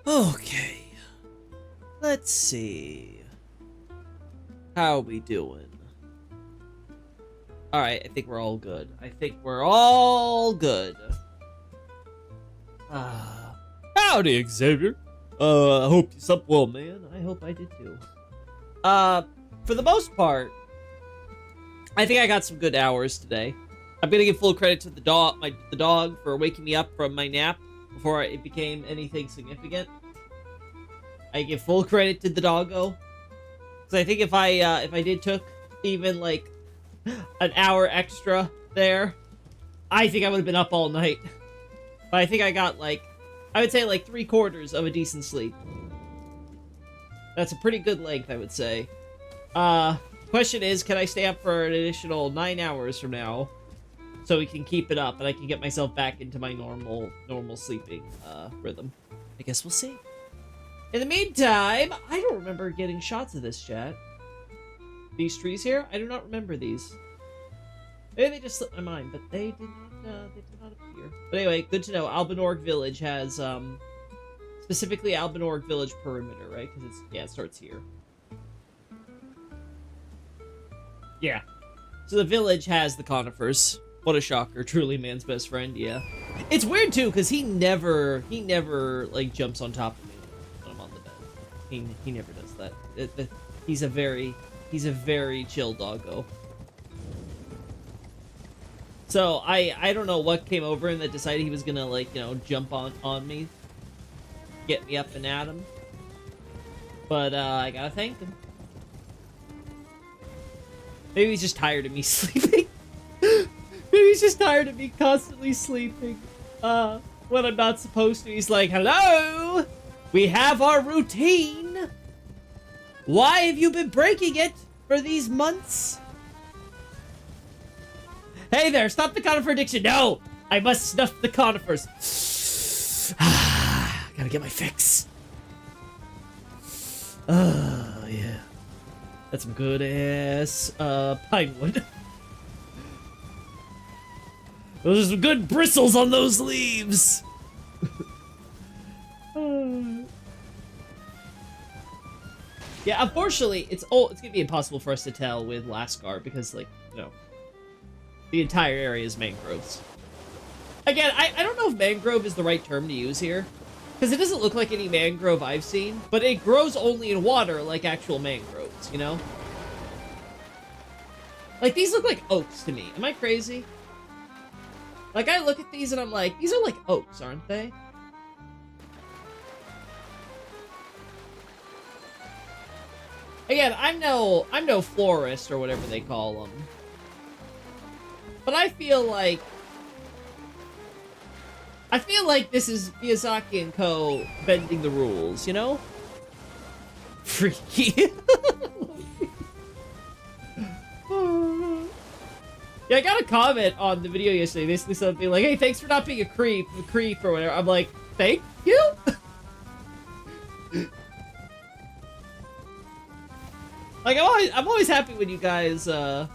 Okay. Let's see. How are we doing? Alright, I think we're all good. I think we're all good. Howdy, Xavier. I hope you slept well, man. I hope I did too. For the most part, I think I got some good hours today. I'm gonna give full credit to the dog for waking me up from my nap before it became anything significant. I give full credit to the doggo. Because I think if I did took even like an hour extra there, I think I would have been up all night. But I think I got like, I would say like 3/4 of a decent sleep. That's a pretty good length, I would say. Question is, can I stay up for an additional 9 hours from now? So we can keep it up and I can get myself back into my normal sleeping rhythm. I guess we'll see. In the meantime, I don't remember getting shots of this, chat. These trees here? I do not remember these. Maybe they just slipped my mind, but they did not appear. But anyway, good to know. Albanorg Village has, specifically Albanorg Village perimeter, right? Because it starts here. Yeah. So the village has the Conifers. What a shocker. Truly man's best friend, yeah. It's weird, too, because he never, like, jumps on top of me when I'm on the bed. He never does that. He's a very chill doggo. So, I don't know what came over him that decided he was gonna, like, you know, jump on me. Get me up and at him. But, I gotta thank him. Maybe he's just tired of me sleeping. Maybe he's just tired of me constantly sleeping. When I'm not supposed to. He's like, hello! We have our routine! Why have you been breaking it for these months? Hey there, stop the conifer addiction! No! I must snuff the conifers. Gotta get my fix. Yeah. That's some good ass pine wood. Those are some good bristles on those leaves. Yeah, unfortunately, it's gonna be impossible for us to tell with Lascar because, like, you know, the entire area is mangroves. Again, I don't know if mangrove is the right term to use here, because it doesn't look like any mangrove I've seen, but it grows only in water like actual mangroves, you know? Like, these look like oaks to me. Am I crazy? Like, I look at these and I'm like, these are like oaks, aren't they? Again, I'm no florist or whatever they call them. But I feel like this is Miyazaki and Co. bending the rules, you know? Freaky. Yeah, I got a comment on the video yesterday, basically something like, hey, thanks for not being a creep or whatever. I'm like, thank you? Like, I'm always happy when you guys, you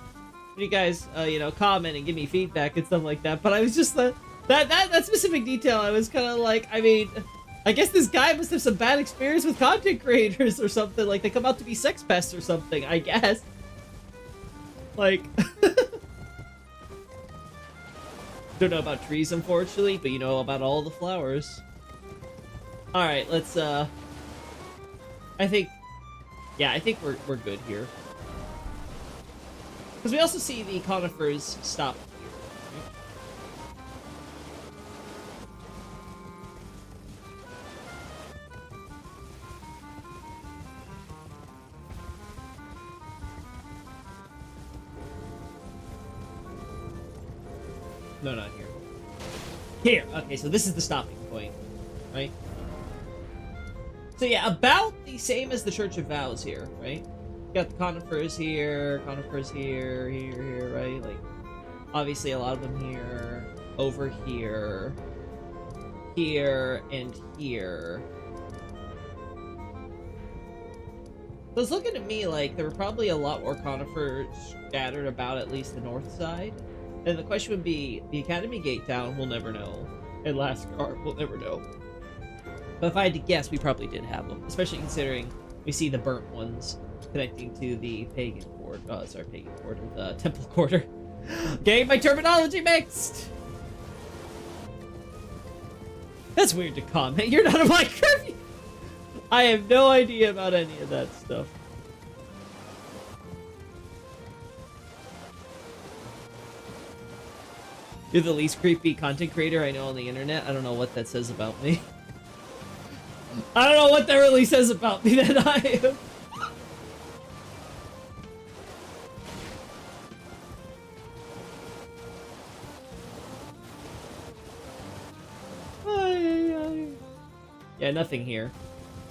know, comment and give me feedback and stuff like that, but I was just, that specific detail, I was kind of like, I mean, I guess this guy must have some bad experience with content creators or something, like they come out to be sex pests or something, I guess. Like, don't know about trees, unfortunately, but you know about all the flowers. Alright, let's, I think we're good here. Because we also see the conifers stop here. No, not here. Here! Okay, so this is the stopping point, right? So yeah, about the same as the Church of Vows here, right? You got the conifers here, here, right? Like, obviously a lot of them here, over here, here, and here. So it's looking to me like there were probably a lot more conifers scattered about at least the north side. And the question would be, the Academy Gate Town, we'll never know. And Lascar, we'll never know. But if I had to guess, we probably did have them, especially considering we see the burnt ones connecting to the pagan quarter. Oh, sorry, pagan quarter, the temple quarter. Getting my terminology mixed. That's weird to comment. You're not a Minecraft. I have no idea about any of that stuff. You're the least creepy content creator I know on the internet. I don't know what that says about me. I don't know what that really says about me that I am. Yeah, nothing here.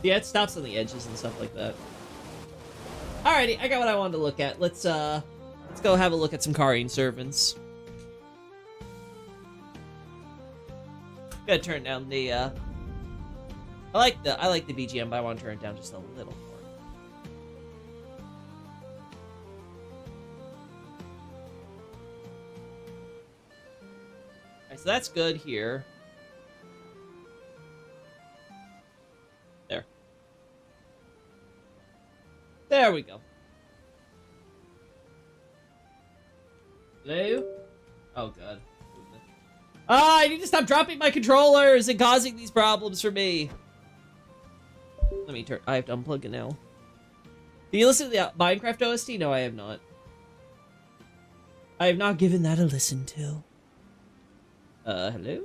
Yeah, it stops on the edges and stuff like that. Alrighty, I got what I wanted to look at. Let's go have a look at some Karian servants. Gotta turn down the I like the BGM, but I want to turn it down just a little more. Alright, so that's good here. There we go. Hello? Oh god. Ah, I need to stop dropping my controllers and causing these problems for me. Let me turn. I have to unplug it now. Do you listen to the Minecraft OST? No, I have not. I have not given that a listen to. Hello?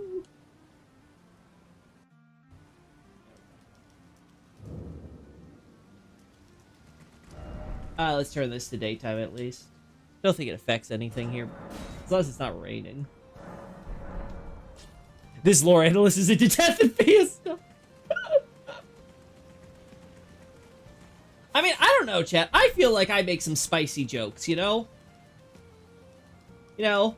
Let's turn this to daytime at least. I don't think it affects anything here. As long as it's not raining. This lore analyst is into death and fiesta. I mean, I don't know, chat. I feel like I make some spicy jokes, you know? You know?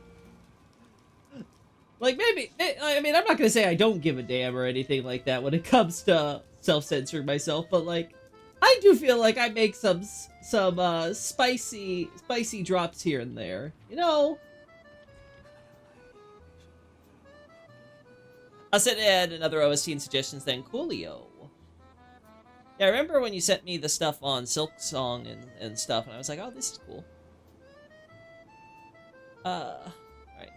Like, maybe... I mean, I'm not gonna say I don't give a damn or anything like that when it comes to self-censoring myself, but, like, I do feel like I make some spicy drops here and there, you know? I'll send add another OST and suggestions then. Coolio. Yeah, I remember when you sent me the stuff on Silk Song and stuff, and I was like, oh, this is cool. Alright, here we go.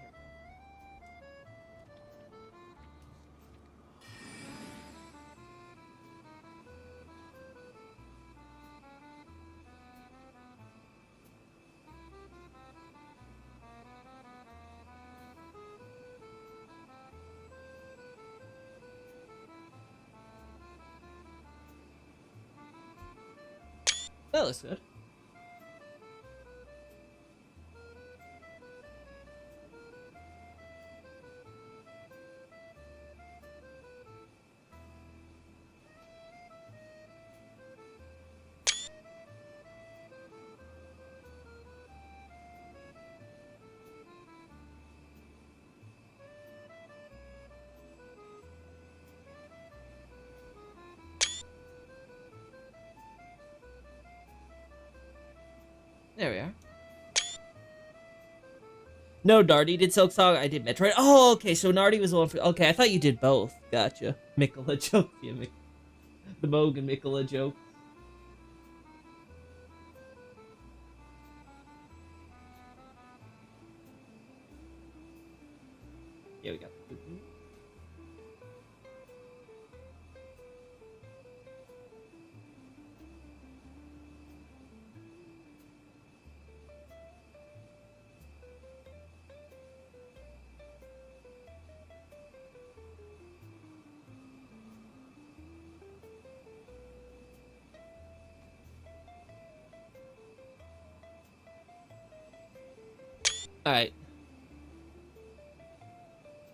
That looks good. There we are. No, Nardi did Silk Song. I did Metroid. Oh, okay. So Nardi was the one for. Okay, I thought you did both. Gotcha. Mikola joke. Yeah, the Moog and Mikola joke. Here we go. Alright.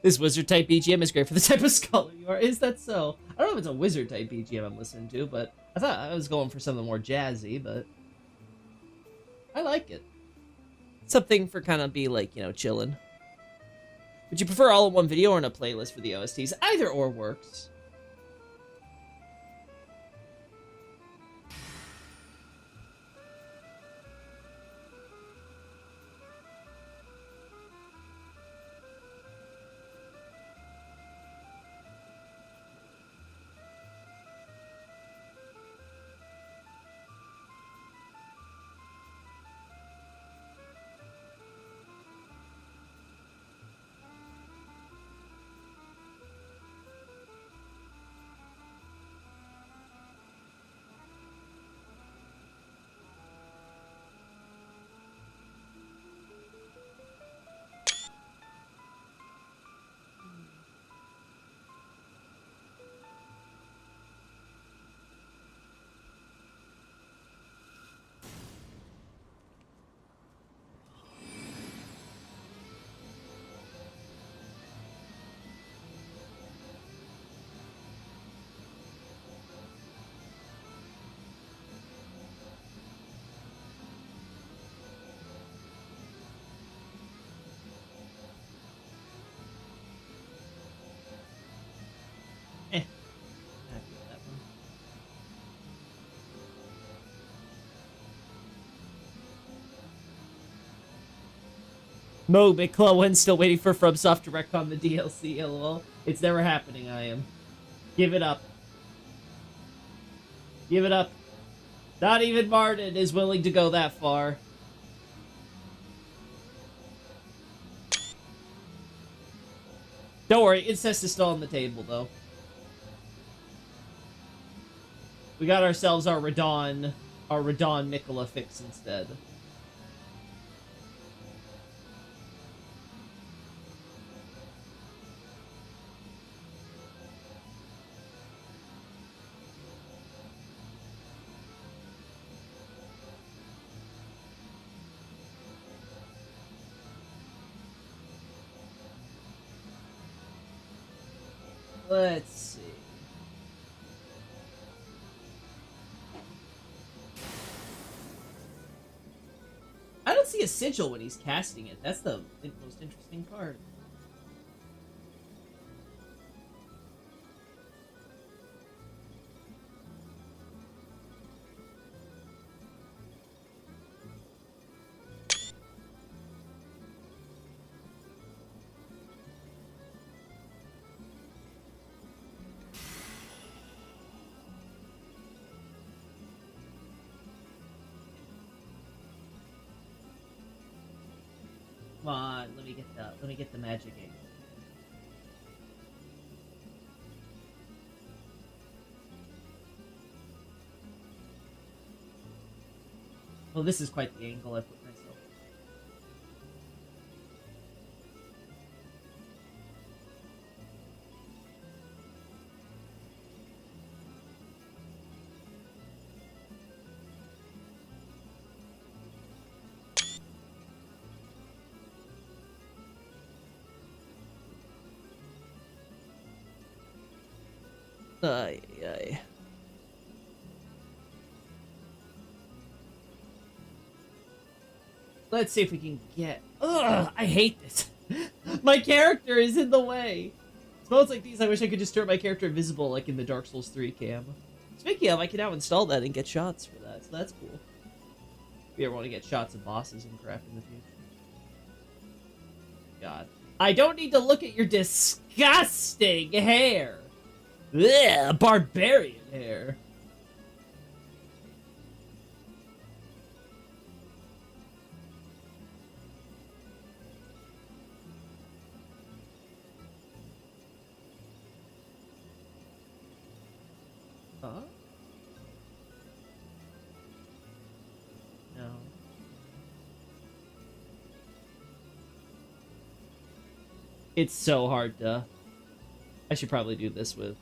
This wizard type BGM is great for the type of scholar you are. Is that so? I don't know if it's a wizard type BGM I'm listening to, but I thought I was going for something more jazzy, but I like it. Something for kind of be like, you know, chilling. Would you prefer all in one video or in a playlist for the OSTs? Either or works. Mo McClellan still waiting for FromSoft to retcon the DLC, lol. It's never happening, I am. Give it up. Give it up. Not even Martin is willing to go that far. Don't worry, incest is still on the table, though. We got ourselves our Radon Nicola fix instead. Let's see. I don't see a sigil when he's casting it. That's the most interesting part. Come on, let me get the magic ink. Well, this is quite the angle I put myself. Ay, ay. Let's see if we can get... Ugh, I hate this. My character is in the way. Spells like these, I wish I could just turn my character invisible like in the Dark Souls 3 cam. Speaking of, I can now install that and get shots for that, so that's cool. If you ever want to get shots of bosses and crap in the future. God. I don't need to look at your disgusting hair. Ugh, barbarian hair. Huh? No. It's so hard to... I should probably do this with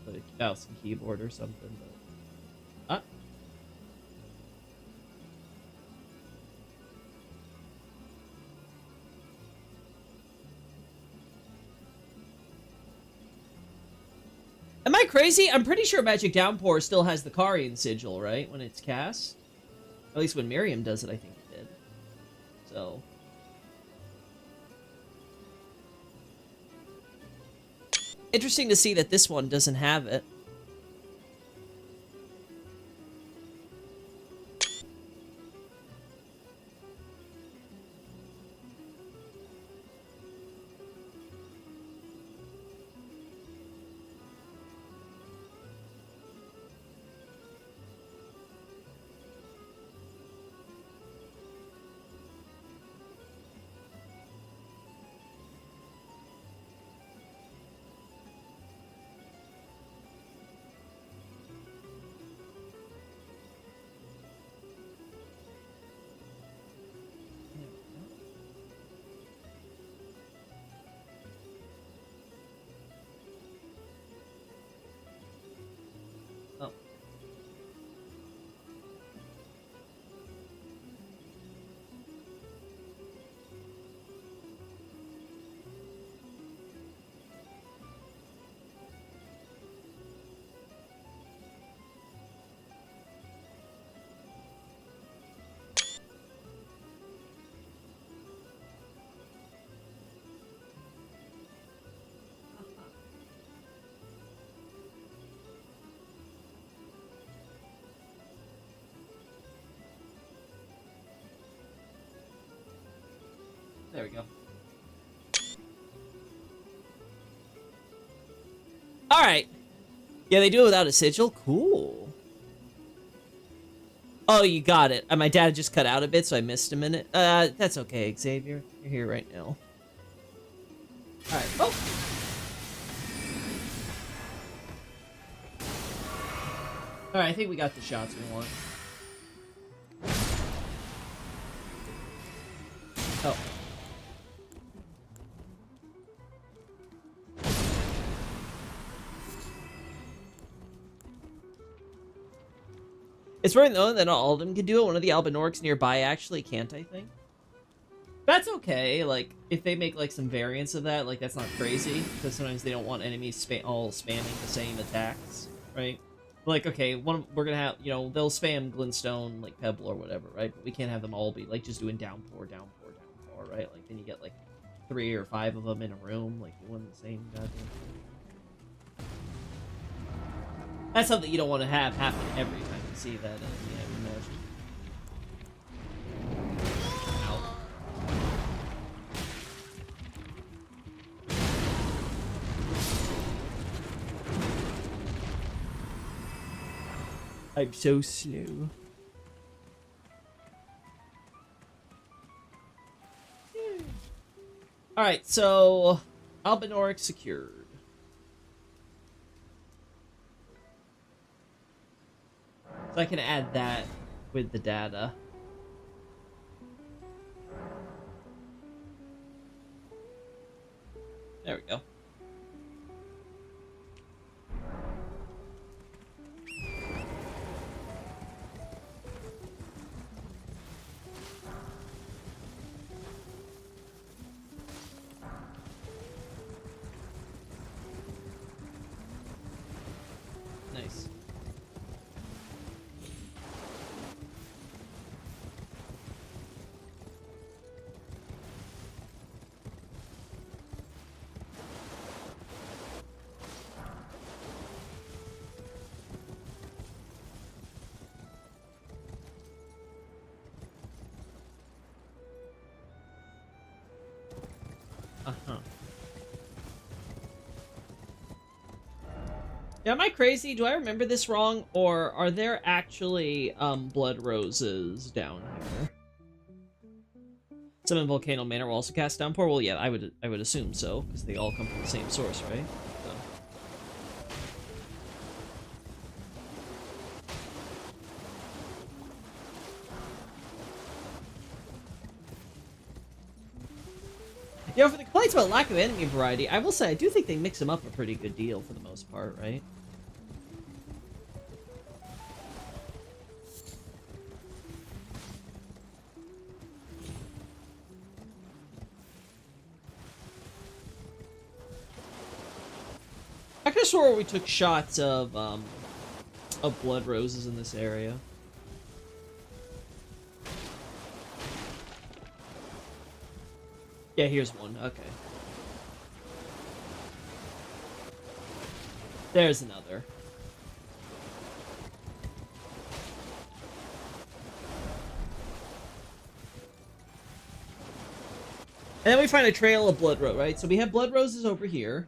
the mouse and keyboard or something, but... Am I crazy? I'm pretty sure Magic Downpour still has the Karian sigil, right? When it's cast? At least when Miriam does it, I think it did. So... Interesting to see that this one doesn't have it. There we go. Alright. Yeah, they do it without a sigil? Cool. Oh, you got it. My dad just cut out a bit, so I missed a minute. That's okay, Xavier. You're here right now. Alright. Oh! Alright, I think we got the shots we want. Oh. It's worth knowing that not all of them can do it. One of the Albinorcs nearby actually can't, I think. That's okay. Like, if they make, like, some variants of that, like, that's not crazy. Because sometimes they don't want enemies all spamming the same attacks, right? Like, okay, we're gonna have, you know, they'll spam Glintstone, like, Pebble or whatever, right? But we can't have them all be, like, just doing downpour, downpour, downpour, right? Like, then you get, like, 3 or 5 of them in a room, like, doing the same goddamn thing. That's something you don't want to have happen every time you see that, yeah, I would imagine. Ow. I'm so slow. Alright, so Albinoric secured. So I can add that with the data. There we go. Nice. Uh-huh. Yeah, am I crazy? Do I remember this wrong? Or are there actually, blood roses down here? Some in Volcano Manor will also cast Downpour? Well, yeah, I would assume so, because they all come from the same source, right? So. You know, for the complaints about lack of enemy variety, I will say I do think they mix them up a pretty good deal for the most part, right? I could have swore we took shots of blood roses in this area. Yeah, here's one. Okay. There's another. And then we find a trail of blood rose, right? So we have blood roses over here.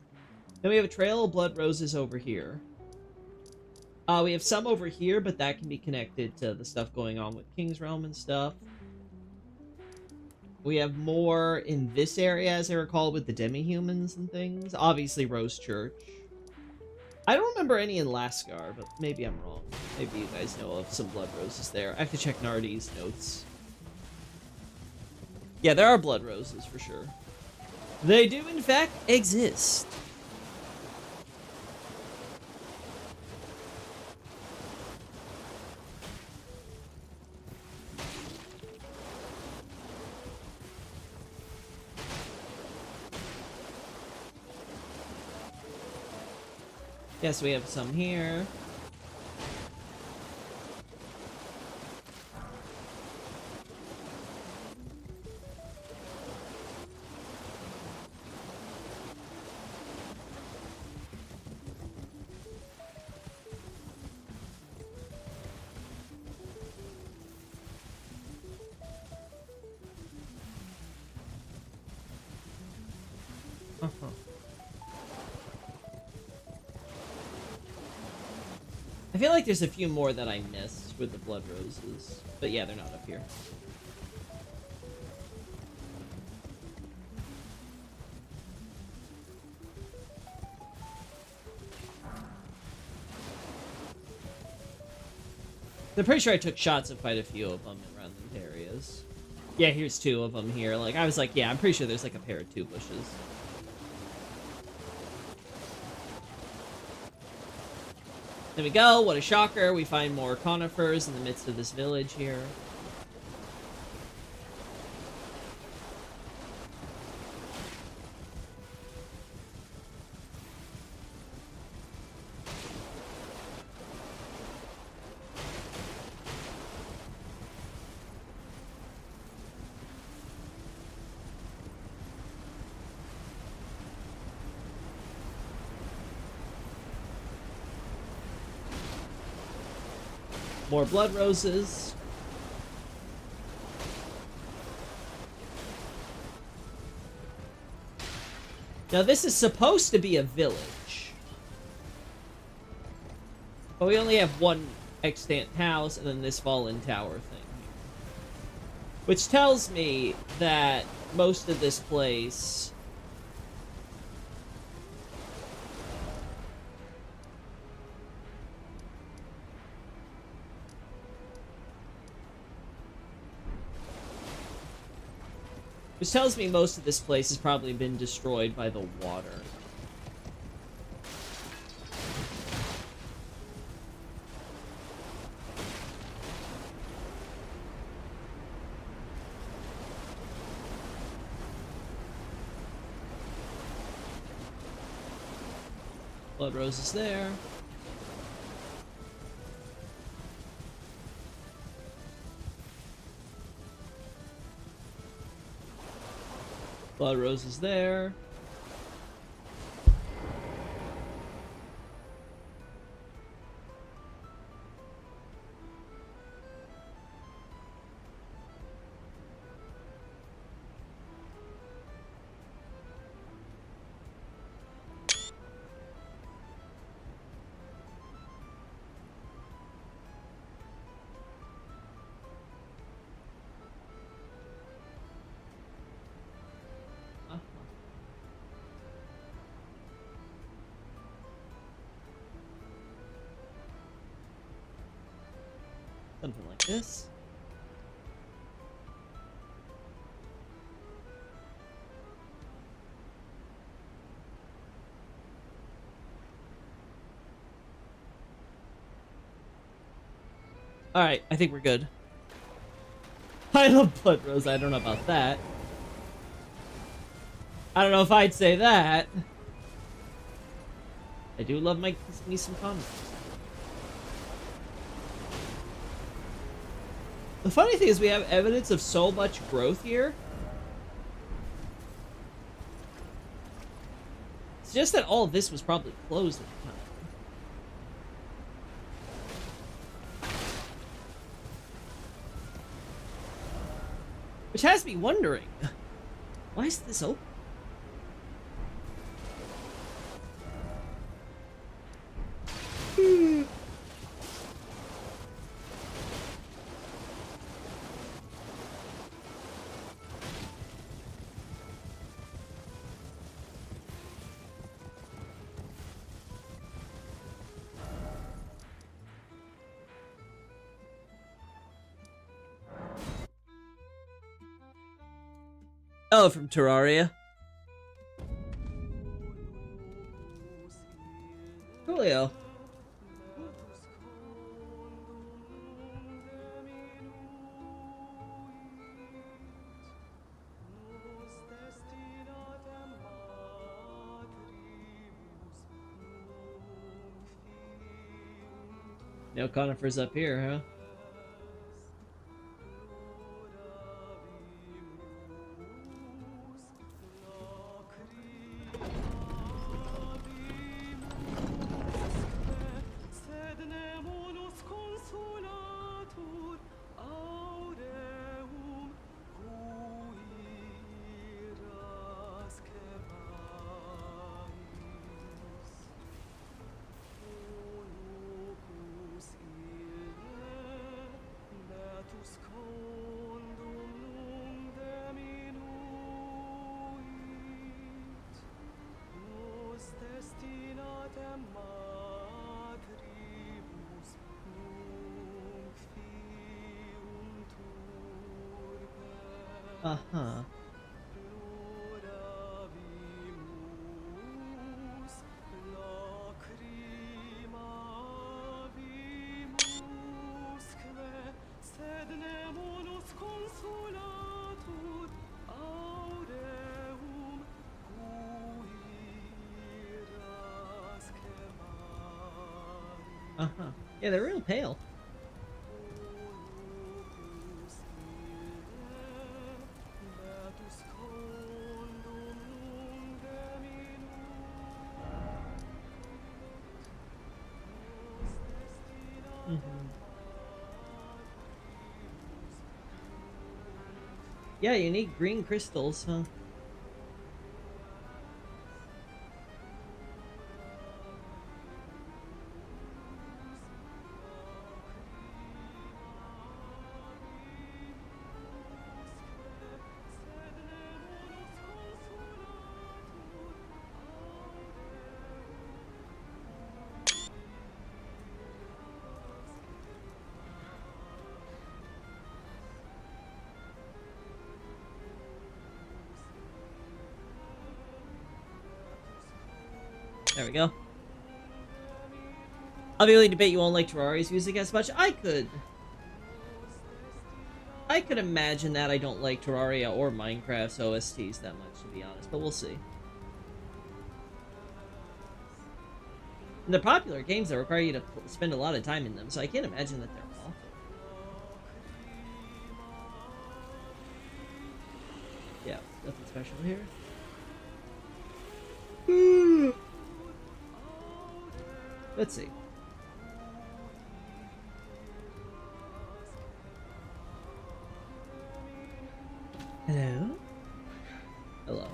Then we have a trail of blood roses over here. We have some over here, but that can be connected to the stuff going on with King's Realm and stuff. We have more in this area, as I recall, with the demi-humans and things. Obviously, Rose Church. I don't remember any in Lascar, but maybe I'm wrong. Maybe you guys know of some blood roses there. I have to check Nardi's notes. Yeah, there are blood roses, for sure. They do, in fact, exist. Yes, we have some here. I feel like there's a few more that I missed with the blood roses. But yeah, they're not up here. I'm pretty sure I took shots of quite a few of them around these areas. Yeah, here's 2 of them here. Like, I was like, yeah, I'm pretty sure there's like a pair of 2 bushes. There we go. What a shocker. We find more conifers in the midst of this village here. More blood roses. Now this is supposed to be a village. But we only have one extant house and then this fallen tower thing. Which tells me that most of this place... Which tells me most of this place has probably been destroyed by the water. Blood roses there. Blood roses there. Something like this. Alright, I think we're good. I love blood rose, I don't know about that. I don't know if I'd say that. I do love me some conifers. The funny thing is we have evidence of so much growth here. It's just that all of this was probably closed at the time. Which has me wondering, why is this open? Oh, from Terraria. Coolio. No conifers up here, huh? Uh-huh. Uh-huh. Yeah, they're real pale. Mm-hmm. Yeah, you need green crystals, huh? There we go. I'll be willing to bet you won't like Terraria's music as much. I could imagine that. I don't like Terraria or Minecraft's OSTs that much, to be honest, but we'll see. And they're popular games that require you to spend a lot of time in them, so I can't imagine that they're awful. Yeah, nothing special here. Let's see. Hello? Hello?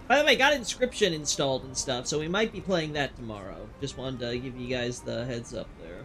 By the way, got Inscription installed and stuff, so we might be playing that tomorrow. Just wanted to give you guys the heads up there.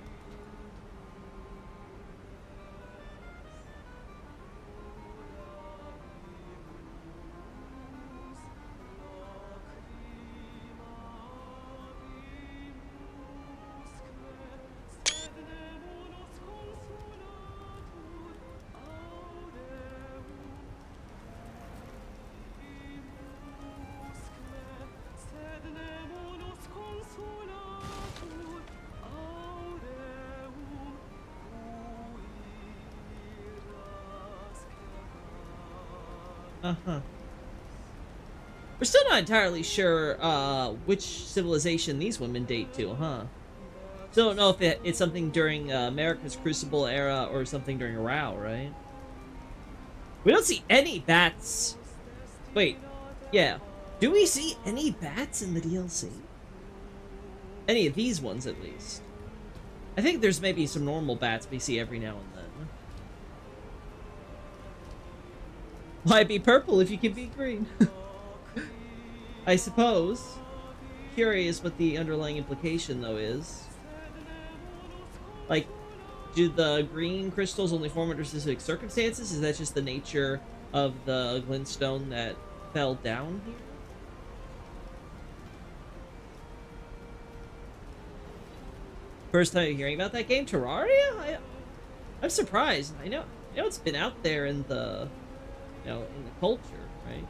Uh-huh. We're still not entirely sure which civilization these women date to, huh? Still don't know if it's something during America's Crucible era or something during WoW, right? We don't see any bats. Wait, yeah. Do we see any bats in the DLC? Any of these ones, at least. I think there's maybe some normal bats we see every now and then. Why be purple if you can be green? I suppose. Curious what the underlying implication, though, is. Like, do the green crystals only form under specific circumstances? Is that just the nature of the glintstone that fell down here? First time you're hearing about that game, Terraria? I'm surprised. I know it's been out there in the, in the culture, right?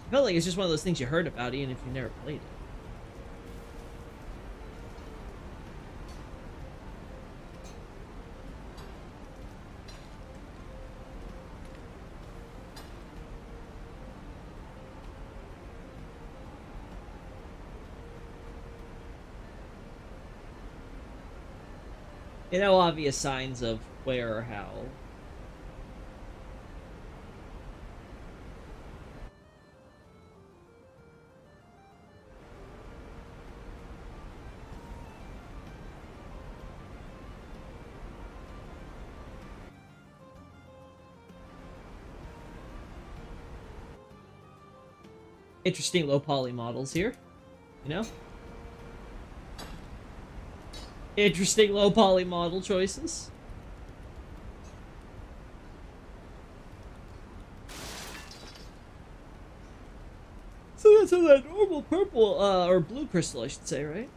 I felt like it's just one of those things you heard about even if you never played it. No obvious signs of where or how. Interesting low poly models here, Interesting low poly model choices. So So that normal purple, or blue crystal, I should say, right?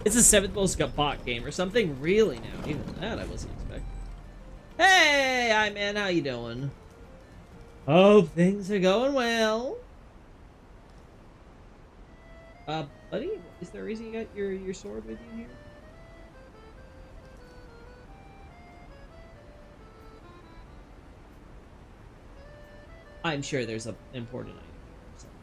It's the 7th most bot game or something? Really now? Even that I wasn't expecting. Hey, hi man, how you doing? Hope things are going well. Buddy, is there a reason you got your sword with you here? I'm sure there's an important item here or something.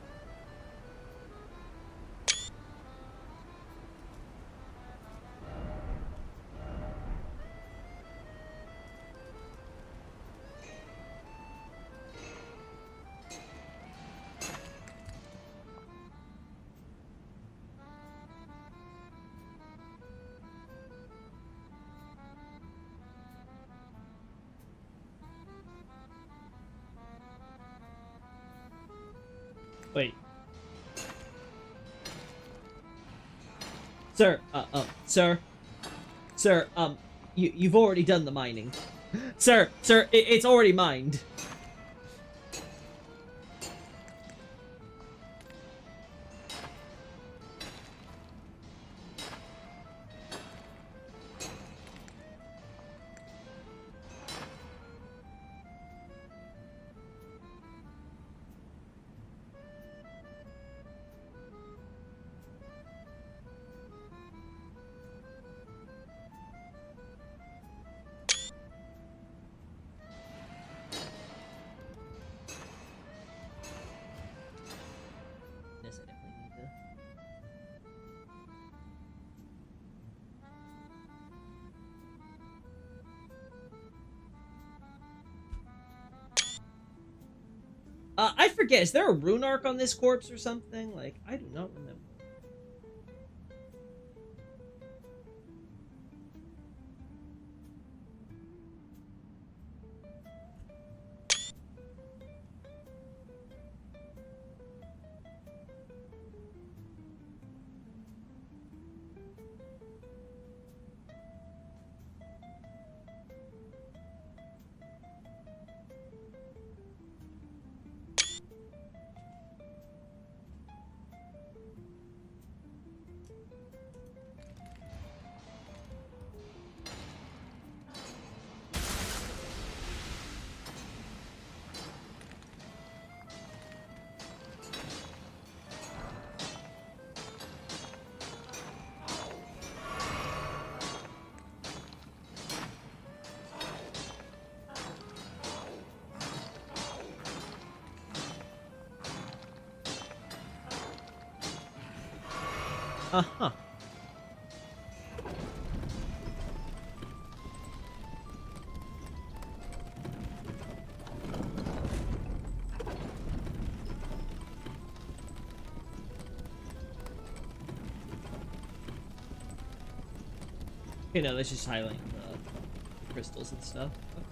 Wait. Sir, Sir, you've already done the mining. Sir, it's already mined. Yes, I definitely need to. I forget, is there a rune arc on this corpse or something? Like, I do not remember. Uh-huh. Okay, no, that's just highlighting the crystals and stuff. Okay.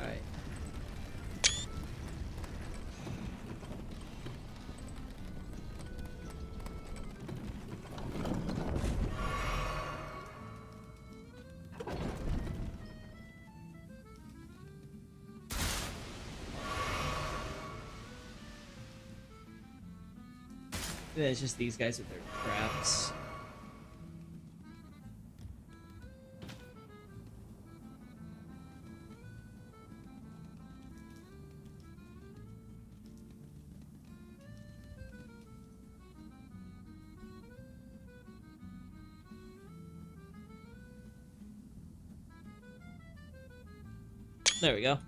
Alright. Yeah, it's just these guys with their traps. There we go.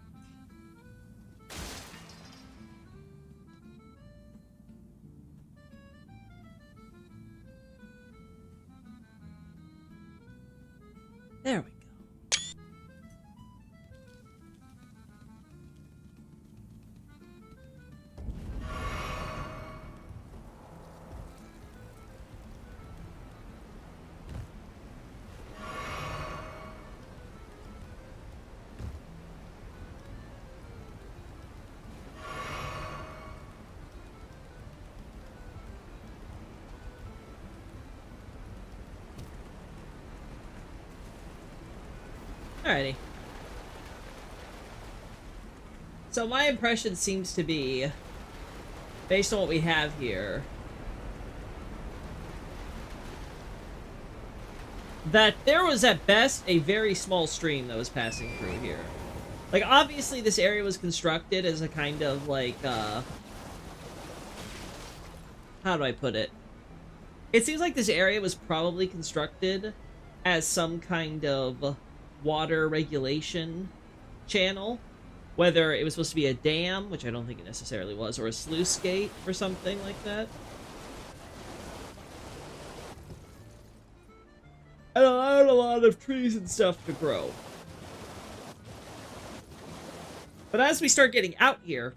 There we go. Alrighty. So my impression seems to be, based on what we have here, that there was at best a very small stream that was passing through here. Like, obviously this area was constructed as a kind of, like, how do I put it? It seems like this area was probably constructed as some kind of water regulation channel. Whether it was supposed to be a dam, which I don't think it necessarily was, or a sluice gate or something like that. And allowed a lot of trees and stuff to grow. But as we start getting out here,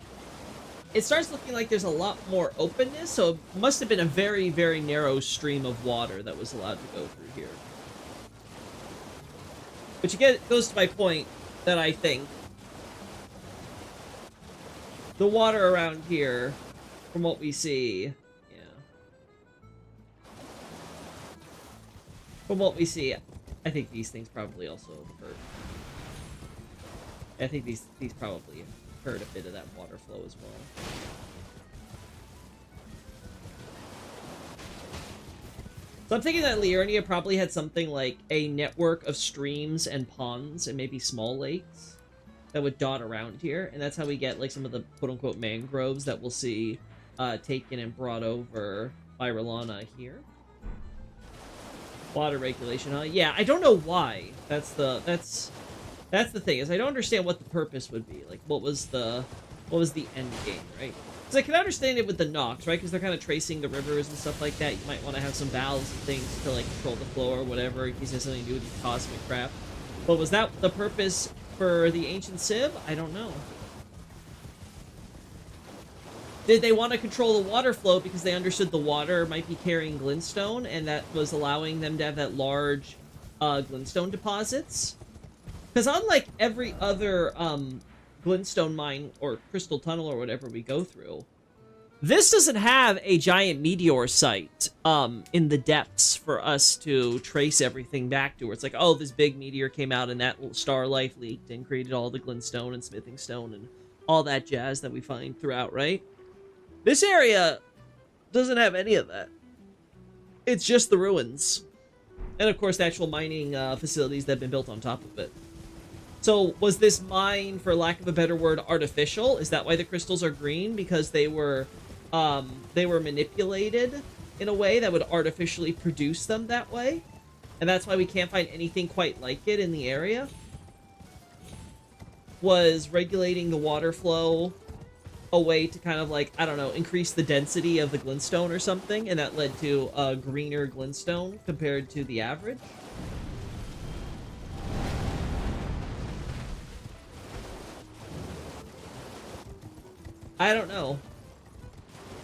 it starts looking like there's a lot more openness, so it must have been a very, very narrow stream of water that was allowed to go through here. Which again goes to my point that I think the water around here, from what we see, yeah. From what we see, I think these things probably also hurt. I think these probably hurt a bit of that water flow as well. So I'm thinking that Liurnia probably had something like a network of streams and ponds and maybe small lakes that would dot around here, and that's how we get like some of the quote-unquote mangroves that we'll see taken and brought over by Rolana here. Water regulation, huh? Yeah, I don't know why. That's the thing, is I don't understand what the purpose would be. Like, what was the end game, right? Because I can understand it with the Nox, right? Because they're kind of tracing the rivers and stuff like that. You might want to have some valves and things to, like, control the flow or whatever, in case it has something to do with the cosmic crap. But was that the purpose for the ancient Civ? I don't know. Did they want to control the water flow because they understood the water might be carrying glintstone, and that was allowing them to have that large glintstone deposits? Because unlike every other glintstone mine or crystal tunnel or whatever we go through, this doesn't have a giant meteor site in the depths for us to trace everything back to, where it's like, oh, this big meteor came out and that star life leaked and created all the glintstone and smithing stone and all that jazz that we find throughout, right? This area doesn't have any of that. It's just the ruins. And of course, the actual mining facilities that have been built on top of it. So, was this mine, for lack of a better word, artificial? Is that why the crystals are green? Because they were manipulated in a way that would artificially produce them that way? And that's why we can't find anything quite like it in the area? Was regulating the water flow a way to kind of, like, I don't know, increase the density of the glintstone or something, and that led to a greener glintstone compared to the average? I don't know.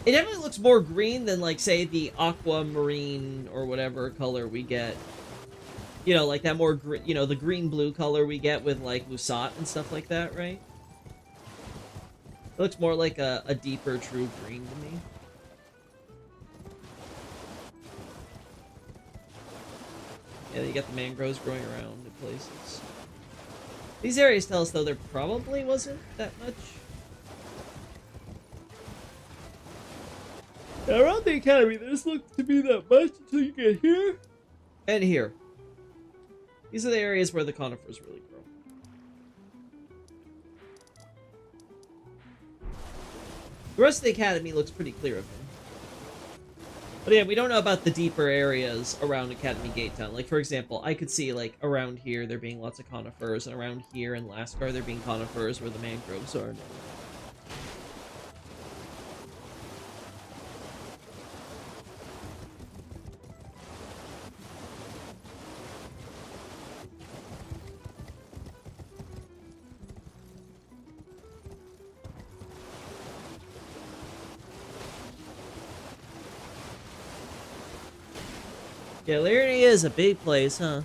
It definitely looks more green than, like, say, the aquamarine or whatever color we get. You know, like that more, you know, the green-blue color we get with, like, Lusat and stuff like that, right? It looks more like a deeper, true green to me. Yeah, you got the mangroves growing around in places. These areas tell us, though, there probably wasn't that much. Yeah, around the academy, there doesn't look to be that much until you get here and here. These are the areas where the conifers really grow. The rest of the academy looks pretty clear of them. But yeah, we don't know about the deeper areas around Academy Gate Town. Like, for example, I could see, like, around here there being lots of conifers, and around here in Lascar there being conifers where the mangroves are. Yeah, Liurnia is a big place, huh?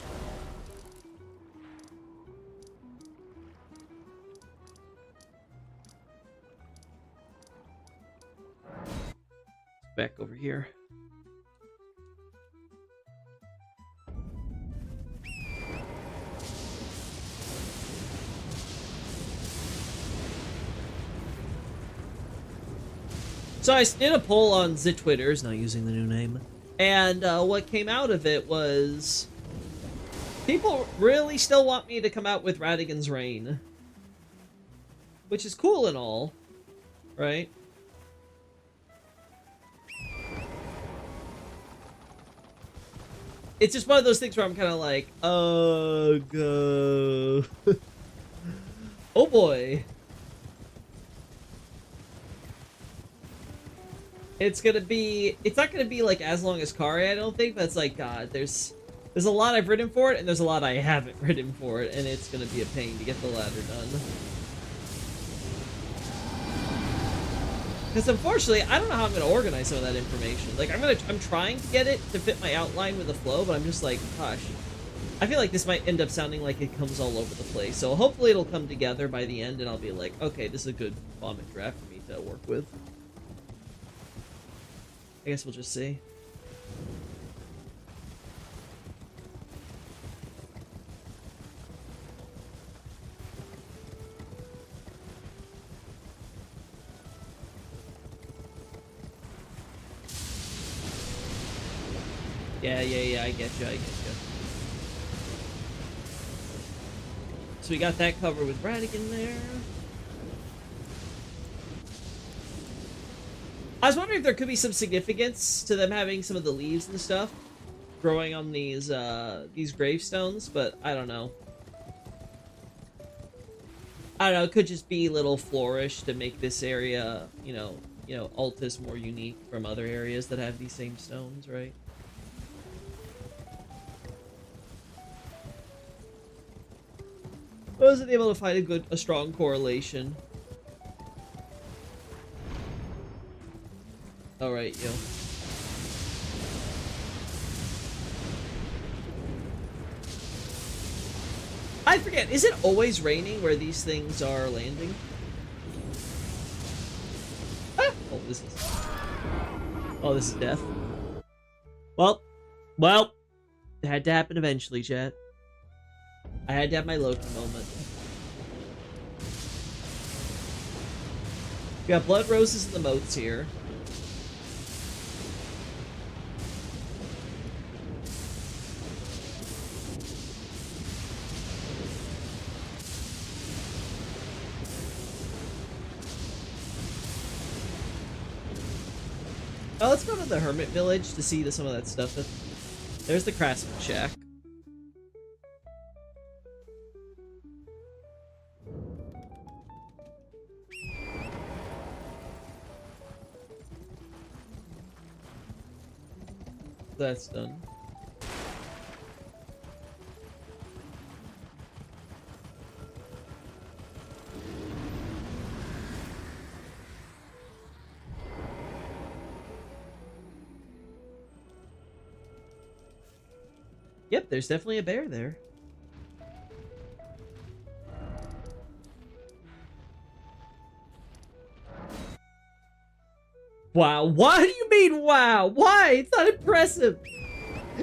Back over here. So I did a poll on the Twitters, not using the new name, and what came out of it was people really still want me to come out with Radigan's Reign, which is cool and all, right? It's just one of those things where I'm kind of like, oh boy. It's not gonna be like as long as Kari, I don't think, but it's like, God, there's a lot I've written for it, and there's a lot I haven't written for it, and it's gonna be a pain to get the latter done. Because unfortunately, I don't know how I'm gonna organize some of that information. Like, I'm trying to get it to fit my outline with the flow, but I'm just like, gosh, I feel like this might end up sounding like it comes all over the place. So hopefully it'll come together by the end, and I'll be like, okay, this is a good vomit draft for me to work with. I guess we'll just see. Yeah, I get you. So we got that covered with Radigan there. I was wondering if there could be some significance to them having some of the leaves and stuff growing on these gravestones, but I don't know. It could just be a little flourish to make this area, you know, Altus more unique from other areas that have these same stones, right? I wasn't able to find a strong correlation. Alright, yo. I forget, is it always raining where these things are landing? Ah! Oh, this is death. Well, it had to happen eventually, chat. I had to have my Loki moment. We got blood roses and the moats here. Oh, let's go to the Hermit Village to see some of that stuff. There's the Craftsman Shack. That's done. Yep, there's definitely a bear there. Wow, what do you mean, wow? Why? It's not impressive.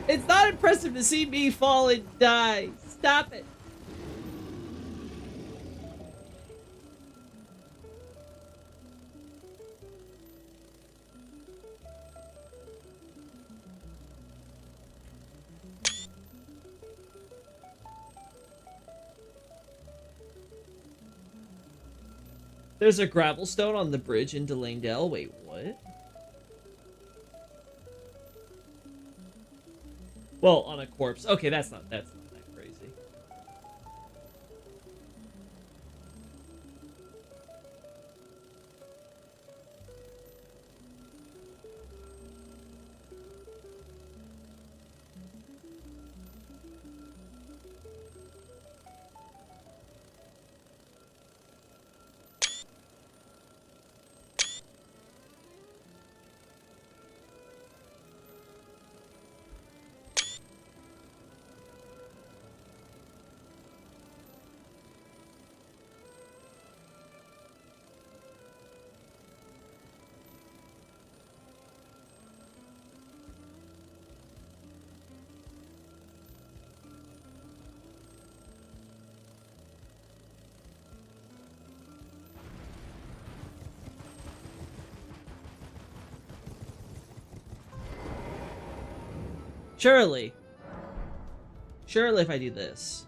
It's not impressive to see me fall and die. Stop it. There's a gravel stone on the bridge into Langdell. Wait, what? Well, on a corpse. Okay, that's not that crazy. Surely. Surely if I do this.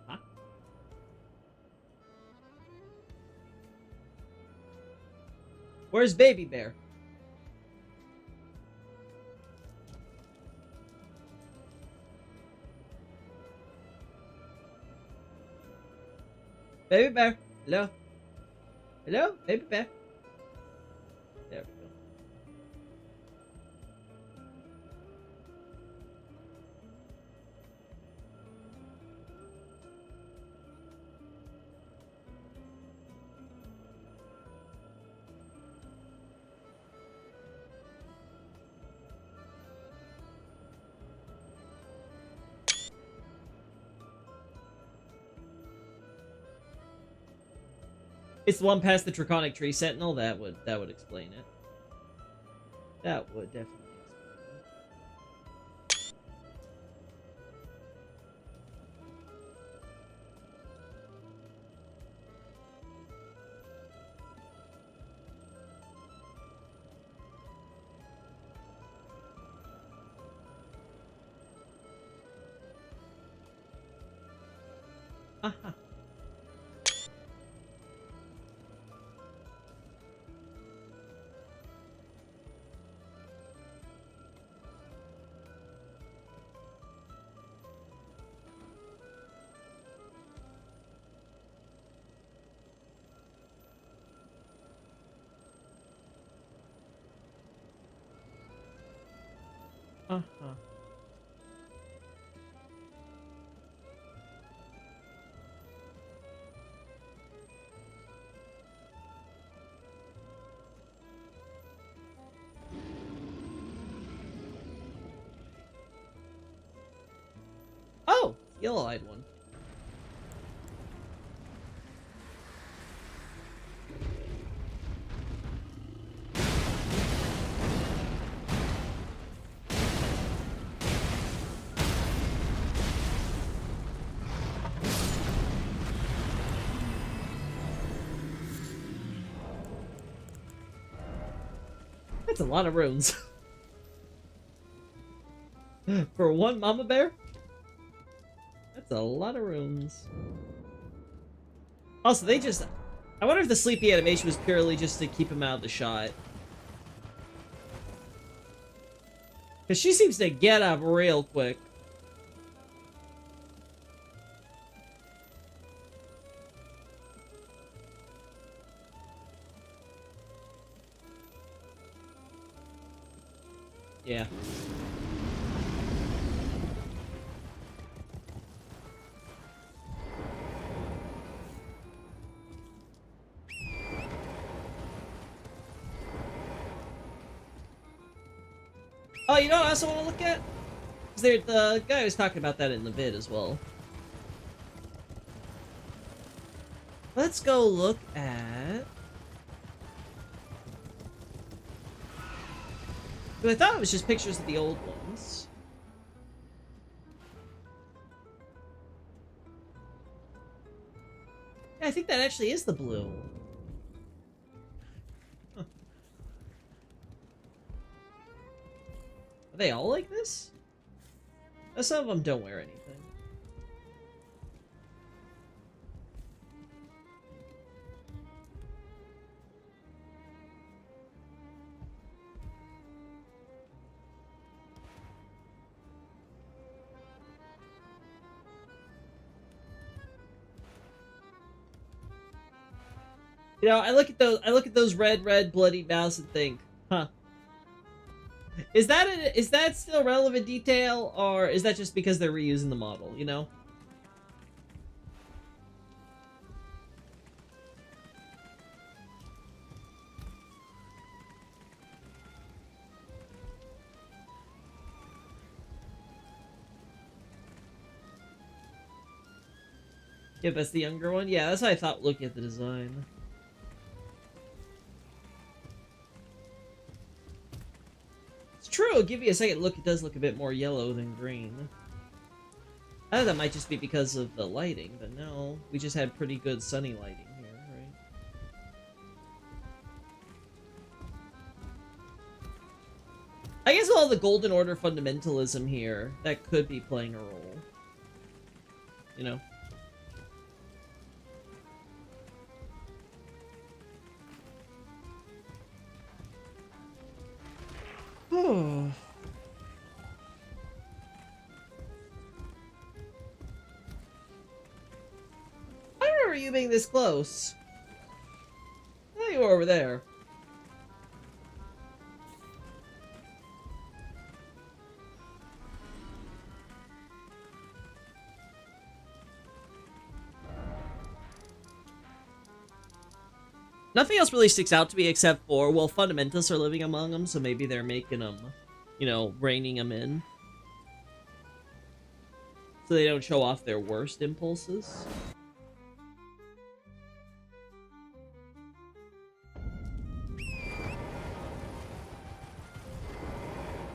Huh? Where's Baby Bear? Baby Bear. Hello? Hello? Baby Bear. There we go. It's the one past the Draconic Tree Sentinel. That would explain it. That would definitely explain it. Aha. Uh-huh. Oh! Yellow-eyed one. That's a lot of runes. For one mama bear? That's a lot of runes. Also, they just... I wonder if the sleepy animation was purely just to keep him out of the shot. Because she seems to get up real quick. Yeah. Oh, you know what I also want to look at? Because the guy was talking about that in the vid as well. Let's go look at... I thought it was just pictures of the old ones. Yeah, I think that actually is the blue. Huh. Are they all like this? No, some of them don't wear anything. You know, I look at those red bloody mouths and think, huh. Is that still relevant detail, or is that just because they're reusing the model, you know? Yeah, that's the younger one? Yeah, that's what I thought looking at the design. True, give you a second look, it does look a bit more yellow than green. I thought that might just be because of the lighting, but no. We just had pretty good sunny lighting here, right? I guess all the Golden Order fundamentalism here, that could be playing a role. You know? Oh. I don't remember you being this close. I thought you were over there. Nothing else really sticks out to me except for, well, fundamentalists are living among them, so maybe they're making them, you know, reining them in. So they don't show off their worst impulses.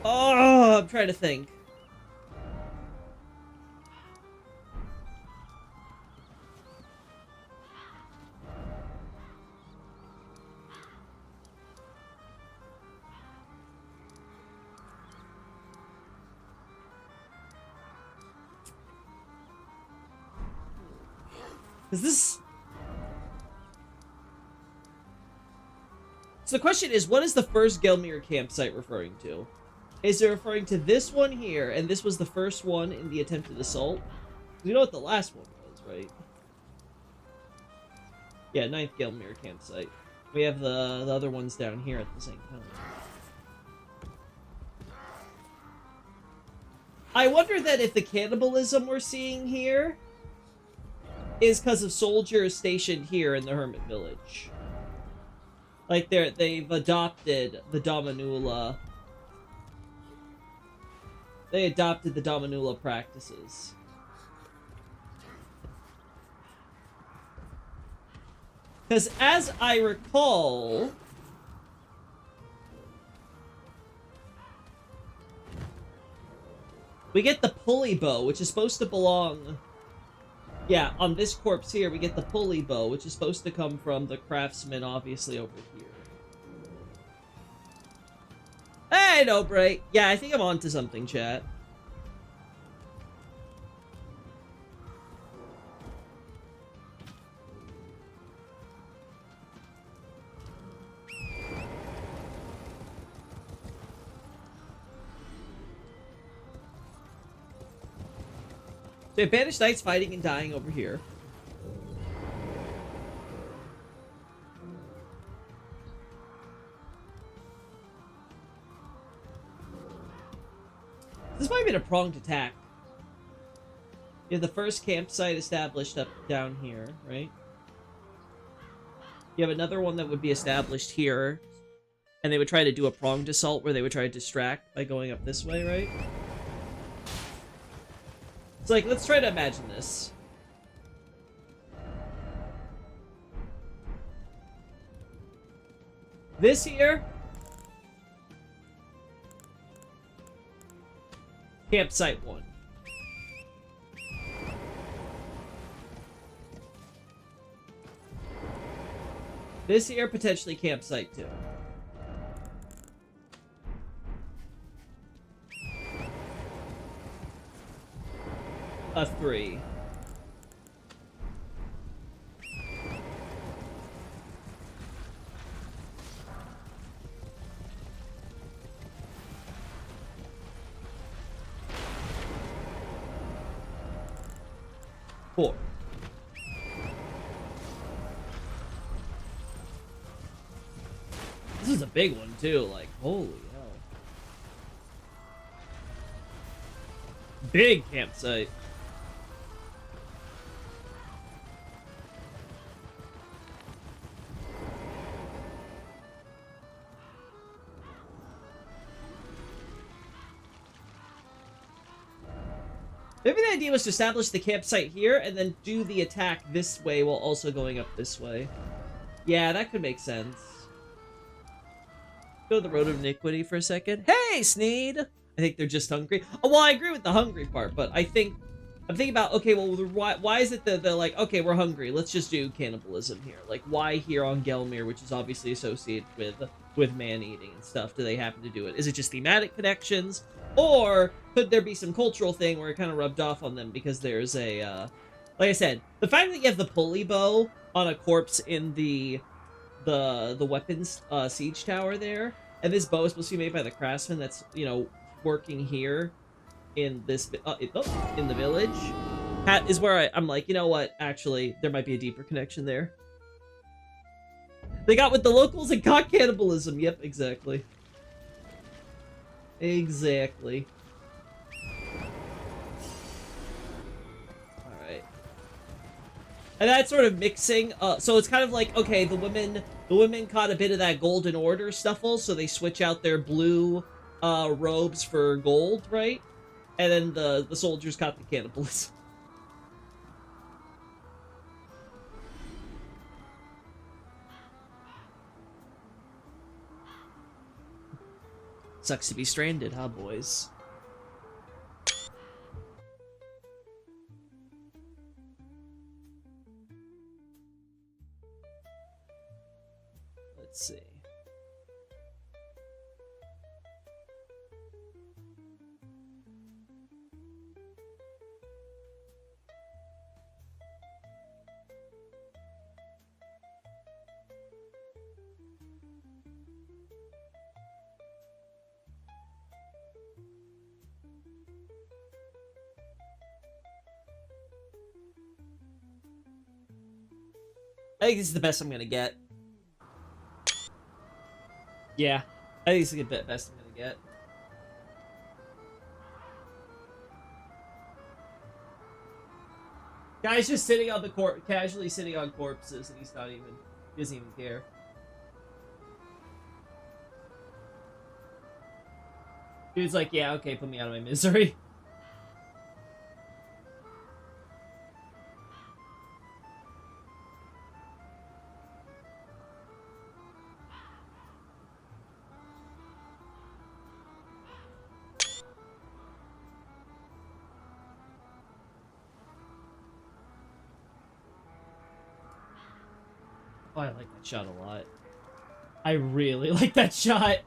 Oh, I'm trying to think. Is this... So the question is, what is the first Gelmir campsite referring to? Is it referring to this one here, and this was the first one in the attempted assault? You know what the last one was, right? Yeah, 9th Gelmir campsite. We have the other ones down here at the same time. I wonder that if the cannibalism we're seeing here is because of soldiers stationed here in the Hermit Village. Like, they've adopted the Dominula. They adopted the Dominula practices. Because as I recall... we get the pulley bow, which is supposed to belong... Yeah, on this corpse here, we get the pulley bow, which is supposed to come from the craftsman, obviously, over here. Hey, no break. Yeah, I think I'm onto something, chat. So we have banished knights fighting and dying over here. This might have been a pronged attack. You have the first campsite established up down here, right? You have another one that would be established here. And they would try to do a pronged assault where they would try to distract by going up this way, right? It's like, let's try to imagine this. This here... Campsite 1. This here, potentially Campsite 2. A 3. Four. This is a big one too, like, holy hell. Big campsite. Maybe the idea was to establish the campsite here and then do the attack this way while also going up this way. Yeah, that could make sense. Go the road of iniquity for a second. Hey, Sneed! I think they're just hungry. Oh, well, I agree with the hungry part, but I think I'm thinking about, okay, well, why is it that they're like, okay, we're hungry, let's just do cannibalism here? Like, why here on Gelmir, which is obviously associated with man-eating and stuff, do they happen to do it? Is it just thematic connections? Or could there be some cultural thing where it kind of rubbed off on them because there's a, like I said, the fact that you have the pulley bow on a corpse in the weapons siege tower there, and this bow is supposed to be made by the craftsman that's, you know, working here in this in the village, is where I'm like, you know what, actually there might be a deeper connection there. They got with the locals and got cannibalism. Yep, exactly. Alright. And that's sort of mixing, so it's kind of like, okay, the women caught a bit of that Golden Order stuffle, so they switch out their blue robes for gold, right? And then the soldiers caught the cannibalism. Sucks to be stranded, huh, boys? Let's see. I think this is the best I'm gonna get. Yeah, I think this is the best I'm gonna get. Guy's just sitting on the casually sitting on corpses, and he doesn't even care. Dude's like, yeah, okay, put me out of my misery. Oh, I like that shot a lot. I really like that shot.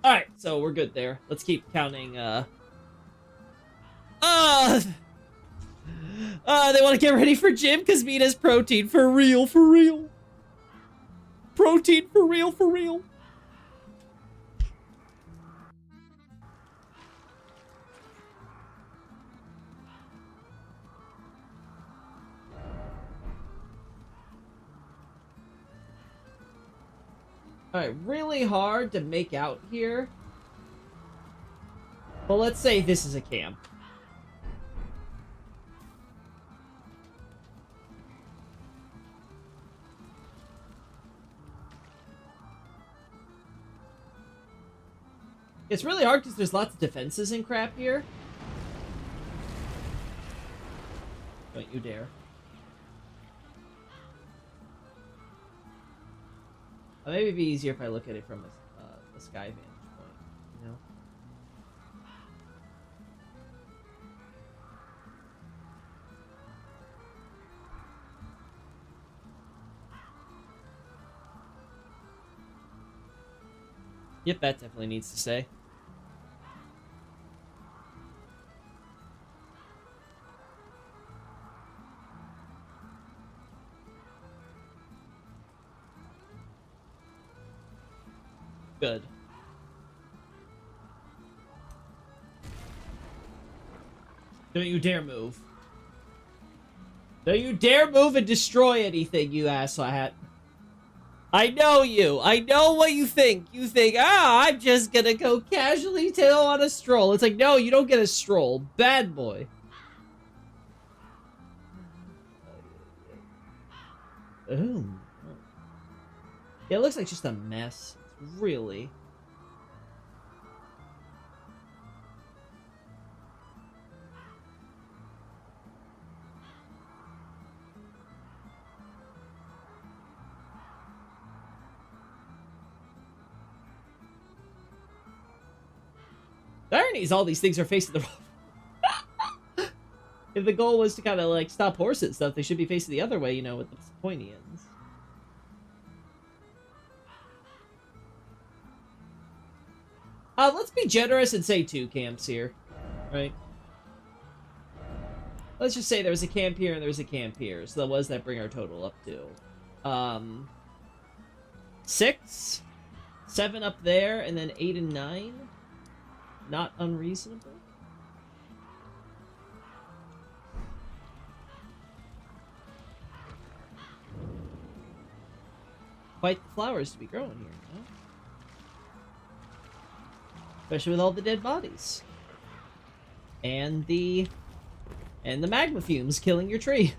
Alright, so we're good there. Let's keep counting, they want to get ready for gym because meat has protein. For real, for real. Protein for real, for real. Alright, really hard to make out here. Well, let's say this is a camp. It's really hard because there's lots of defenses and crap here. Don't you dare. Maybe it'd be easier if I look at it from a sky vantage point, you know? Yep, that definitely needs to stay. Good. Don't you dare move. Don't you dare move and destroy anything, you asshat. I know you. I know what you think. You think, I'm just gonna go casually tail on a stroll. It's like, no, you don't get a stroll. Bad boy. Boom. Yeah, it looks like just a mess. It's really. The irony is all these things are facing the wrong. If the goal was to kind of like stop horses and stuff, they should be facing the other way, you know, with the pointy ends. Let's be generous and say 2 camps here, right? Let's just say there was a camp here and there was a camp here. So what does that bring our total up to? 6, 7 up there, and then 8 and 9. Not unreasonable. Quite the flowers to be growing here, you know? Especially with all the dead bodies. And the magma fumes killing your tree.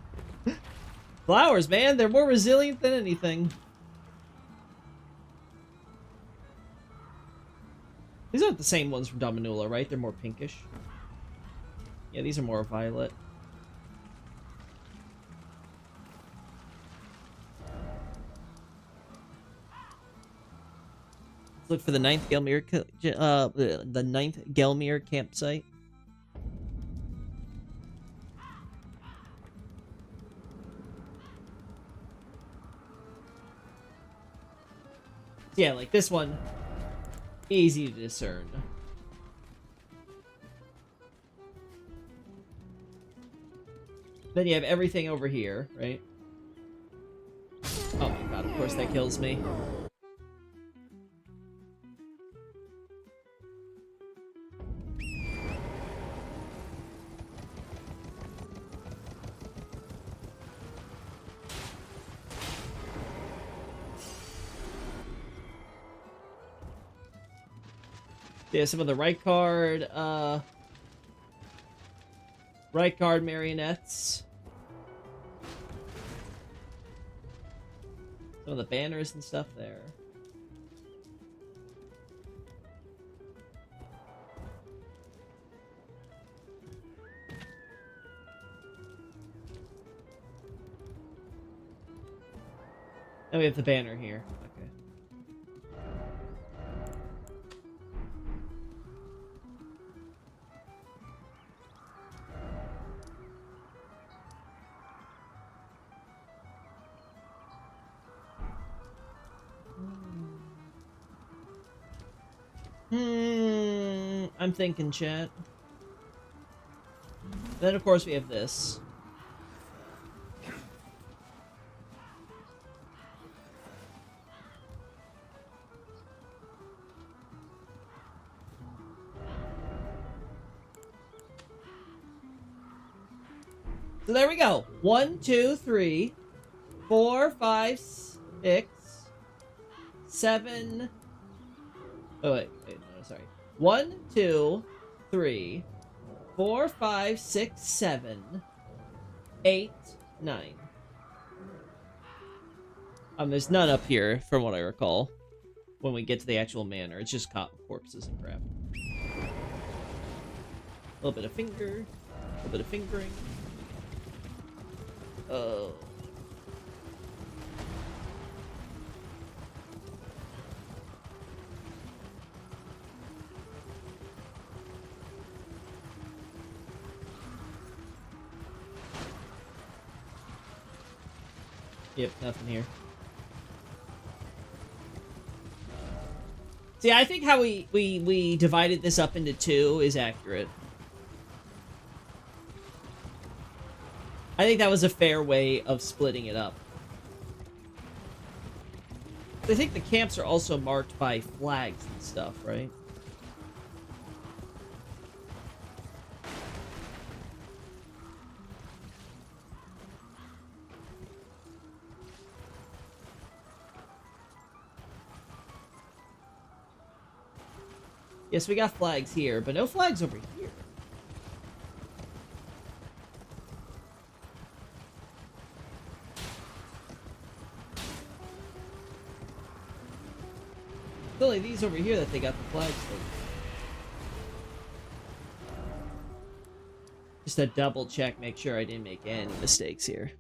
Flowers, man, they're more resilient than anything. These aren't the same ones from Dominula, right? They're more pinkish. Yeah, these are more violet. Let's look for the 9th Gelmir campsite. Yeah, like this one. Easy to discern. Then you have everything over here, right? Oh my god, of course that kills me. Yeah, some of the right card marionettes. Some of the banners and stuff there. And we have the banner here. Okay. I'm thinking, chat. Then, of course, we have this. So there we go. 1, 2, 3, 4, 5, 6, 7. Oh, wait, no, sorry. 1, 2, 3, 4, 5, 6, 7, 8, 9. There's none up here, from what I recall. When we get to the actual manor, it's just corpses and crap. A little bit of finger, a little bit of fingering. Oh. Yep, nothing here. See, I think how we divided this up into 2 is accurate. I think that was a fair way of splitting it up. I think the camps are also marked by flags and stuff, right? Yes, we got flags here, but no flags over here. It's only these over here that they got the flags for. Just to double check, make sure I didn't make any mistakes here.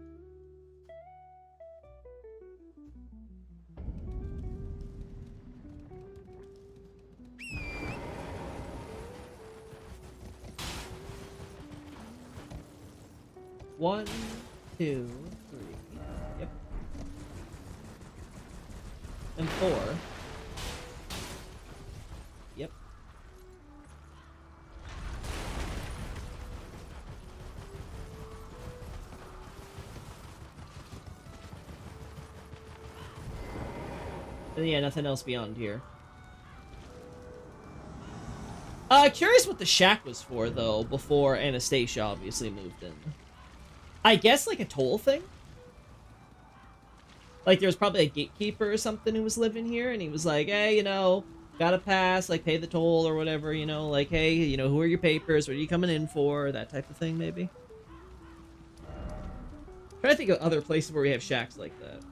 One, two, three. Yep. And 4. Yep. And yeah, nothing else beyond here. Curious what the shack was for, though, before Anastasia obviously moved in. I guess, like, a toll thing? Like, there was probably a gatekeeper or something who was living here, and he was like, hey, you know, gotta pass, like, pay the toll or whatever, you know, like, hey, you know, who are your papers, what are you coming in for, that type of thing, maybe? I'm trying to think of other places where we have shacks like that.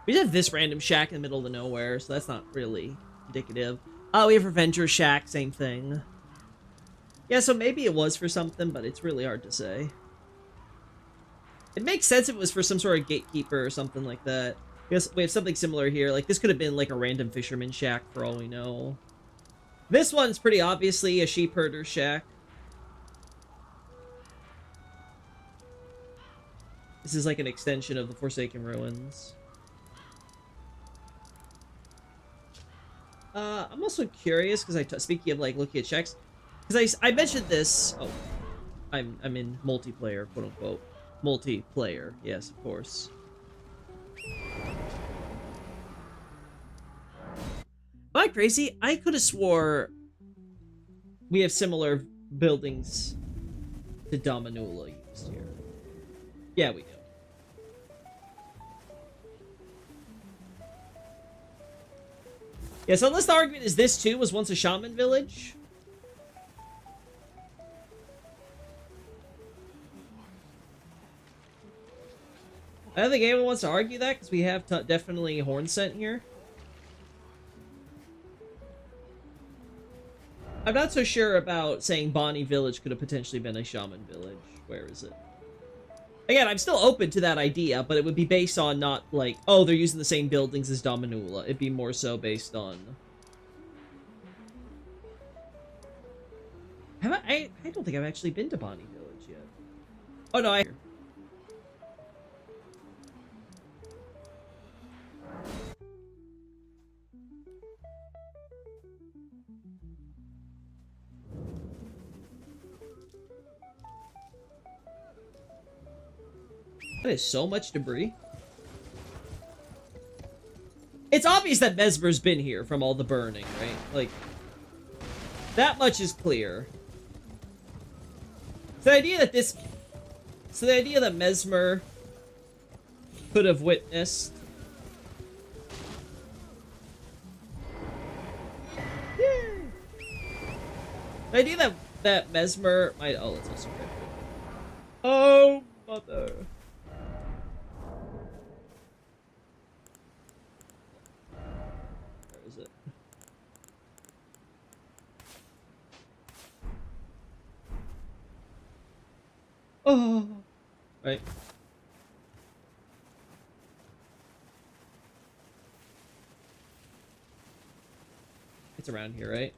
We just have this random shack in the middle of the nowhere, so that's not really indicative. We have Revenger Shack, same thing. Yeah, so maybe it was for something, but it's really hard to say. It makes sense if it was for some sort of gatekeeper or something like that. Because we have something similar here. Like, this could have been like a random fisherman shack for all we know. This one's pretty obviously a sheep herder shack. This is like an extension of the Forsaken Ruins. I'm also curious because speaking of like looking at checks, because I mentioned this. Oh, I'm in multiplayer, quote unquote, multiplayer. Yes, of course. Am I crazy? I could have swore we have similar buildings to Dominula used here. Yeah, we do. Yeah, so unless the argument is this too was once a shaman village. I don't think anyone wants to argue that because we have definitely horn scent here. I'm not so sure about saying Bonnie Village could have potentially been a shaman village. Where is it? Again, I'm still open to that idea, but it would be based on not like, oh, they're using the same buildings as Dominula. It'd be more so based on... I don't think I've actually been to Bonnie Village yet. Oh, no, That is so much debris. It's obvious that Mesmer's been here from all the burning, right? Like, that much is clear. So the idea that Mesmer could have witnessed... Yay! The idea that Mesmer might... Oh, let's also grab it. Oh, mother. Oh, right. It's around here, right?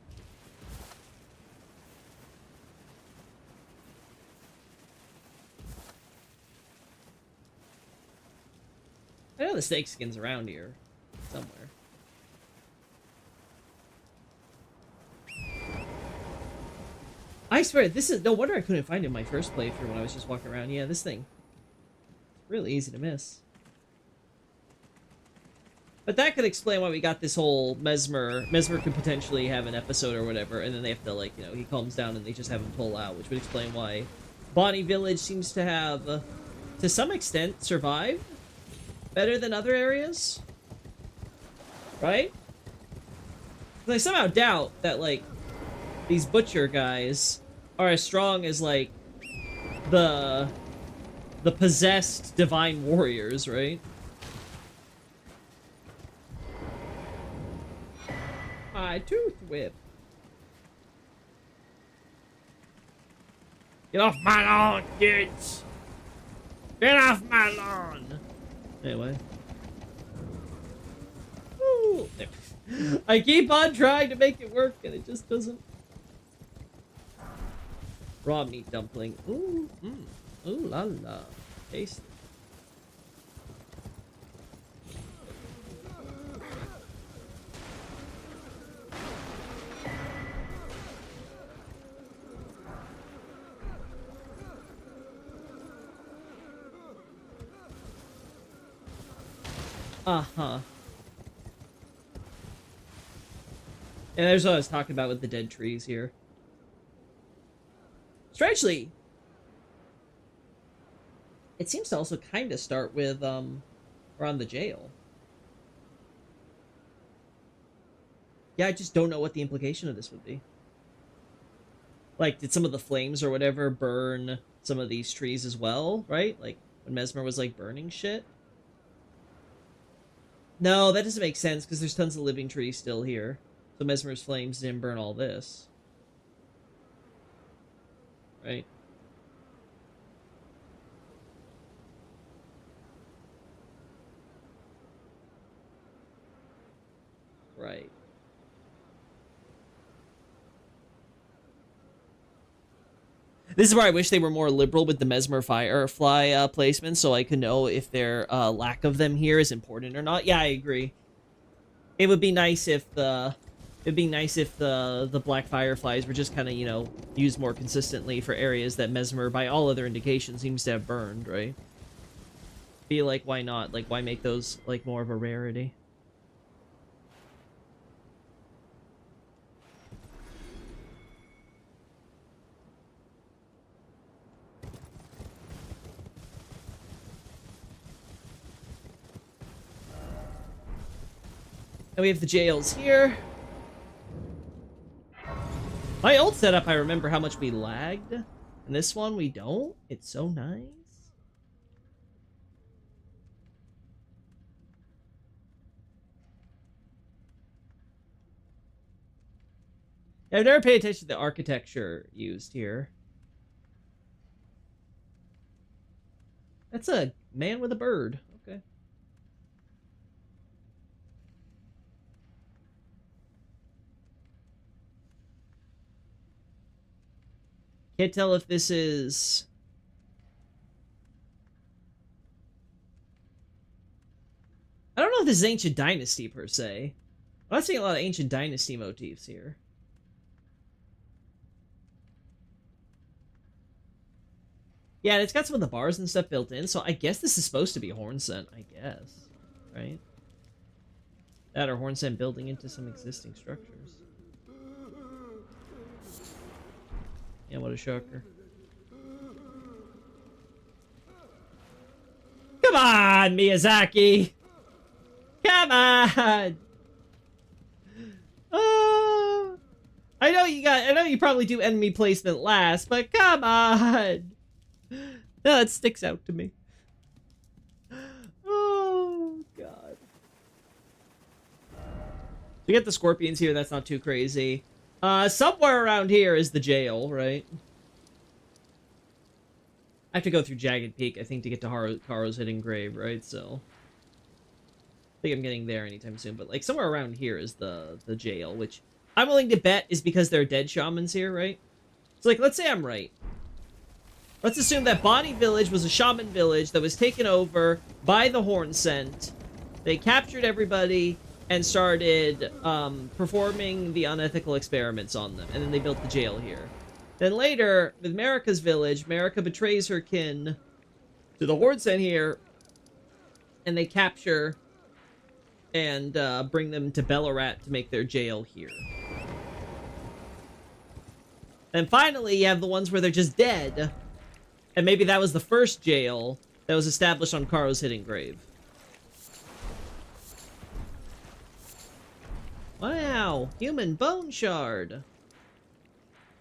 I know the snake skin's around here somewhere. I swear, this is... No wonder I couldn't find it in my first playthrough when I was just walking around. Yeah, this thing. Really easy to miss. But that could explain why we got this whole Mesmer. Mesmer could potentially have an episode or whatever, and then they have to, like, you know, he calms down and they just have him pull out, which would explain why Bonnie Village seems to have, to some extent, survived better than other areas. Right? I somehow doubt that, like, these butcher guys are as strong as, like, the possessed divine warriors, right? My tooth whip. Get off my lawn, kids! Get off my lawn! Anyway. Ooh. I keep on trying to make it work, and it just doesn't. Raw meat dumpling. Ooh, ooh la la. Tasty. Uh-huh. And there's what I was talking about with the dead trees here. Strangely, it seems to also kind of start with, around the jail. Yeah, I just don't know what the implication of this would be. Like, did some of the flames or whatever burn some of these trees as well, right? Like, when Mesmer was, like, burning shit? No, that doesn't make sense, because there's tons of living trees still here. So Mesmer's flames didn't burn all this. Right? Right. This is where I wish they were more liberal with the Mesmer Firefly placements, so I could know if their lack of them here is important or not. Yeah, I agree. It would be nice if the Black Fireflies were just kind of, you know, used more consistently for areas that Mesmer, by all other indications, seems to have burned, right? Be like, why not? Like, why make those, like, more of a rarity? And we have the jails here. My old setup, I remember how much we lagged. And this one, we don't. It's so nice. I've never paid attention to the architecture used here. That's a man with a bird. Okay. Can't tell if this is... I don't know if this is Ancient Dynasty, per se. I'm not seeing a lot of Ancient Dynasty motifs here. Yeah, and it's got some of the bars and stuff built in, so I guess this is supposed to be Hornsent, I guess. Right? That or Hornsent building into some existing structures. Yeah, what a shocker. Come on, Miyazaki! Come on! I know you probably do enemy placement last, but come on! No, that sticks out to me. Oh, God. To get the scorpions here, that's not too crazy. Somewhere around here is the jail, right? I have to go through Jagged Peak, I think, to get to Karo's Hidden Grave, right? So... I think I'm getting there anytime soon, but, like, somewhere around here is the jail, which I'm willing to bet is because there are dead shamans here, right? So, like, let's say I'm right. Let's assume that Bonnie Village was a shaman village that was taken over by the Hornsent. They captured everybody and started performing the unethical experiments on them. And then they built the jail here. Then later, with Marika's village, Marika betrays her kin to the Hornsent here. And they capture and bring them to Bellarat to make their jail here. And finally, you have the ones where they're just dead. And maybe that was the first jail that was established on Karo's Hidden Grave. Wow, human bone shard.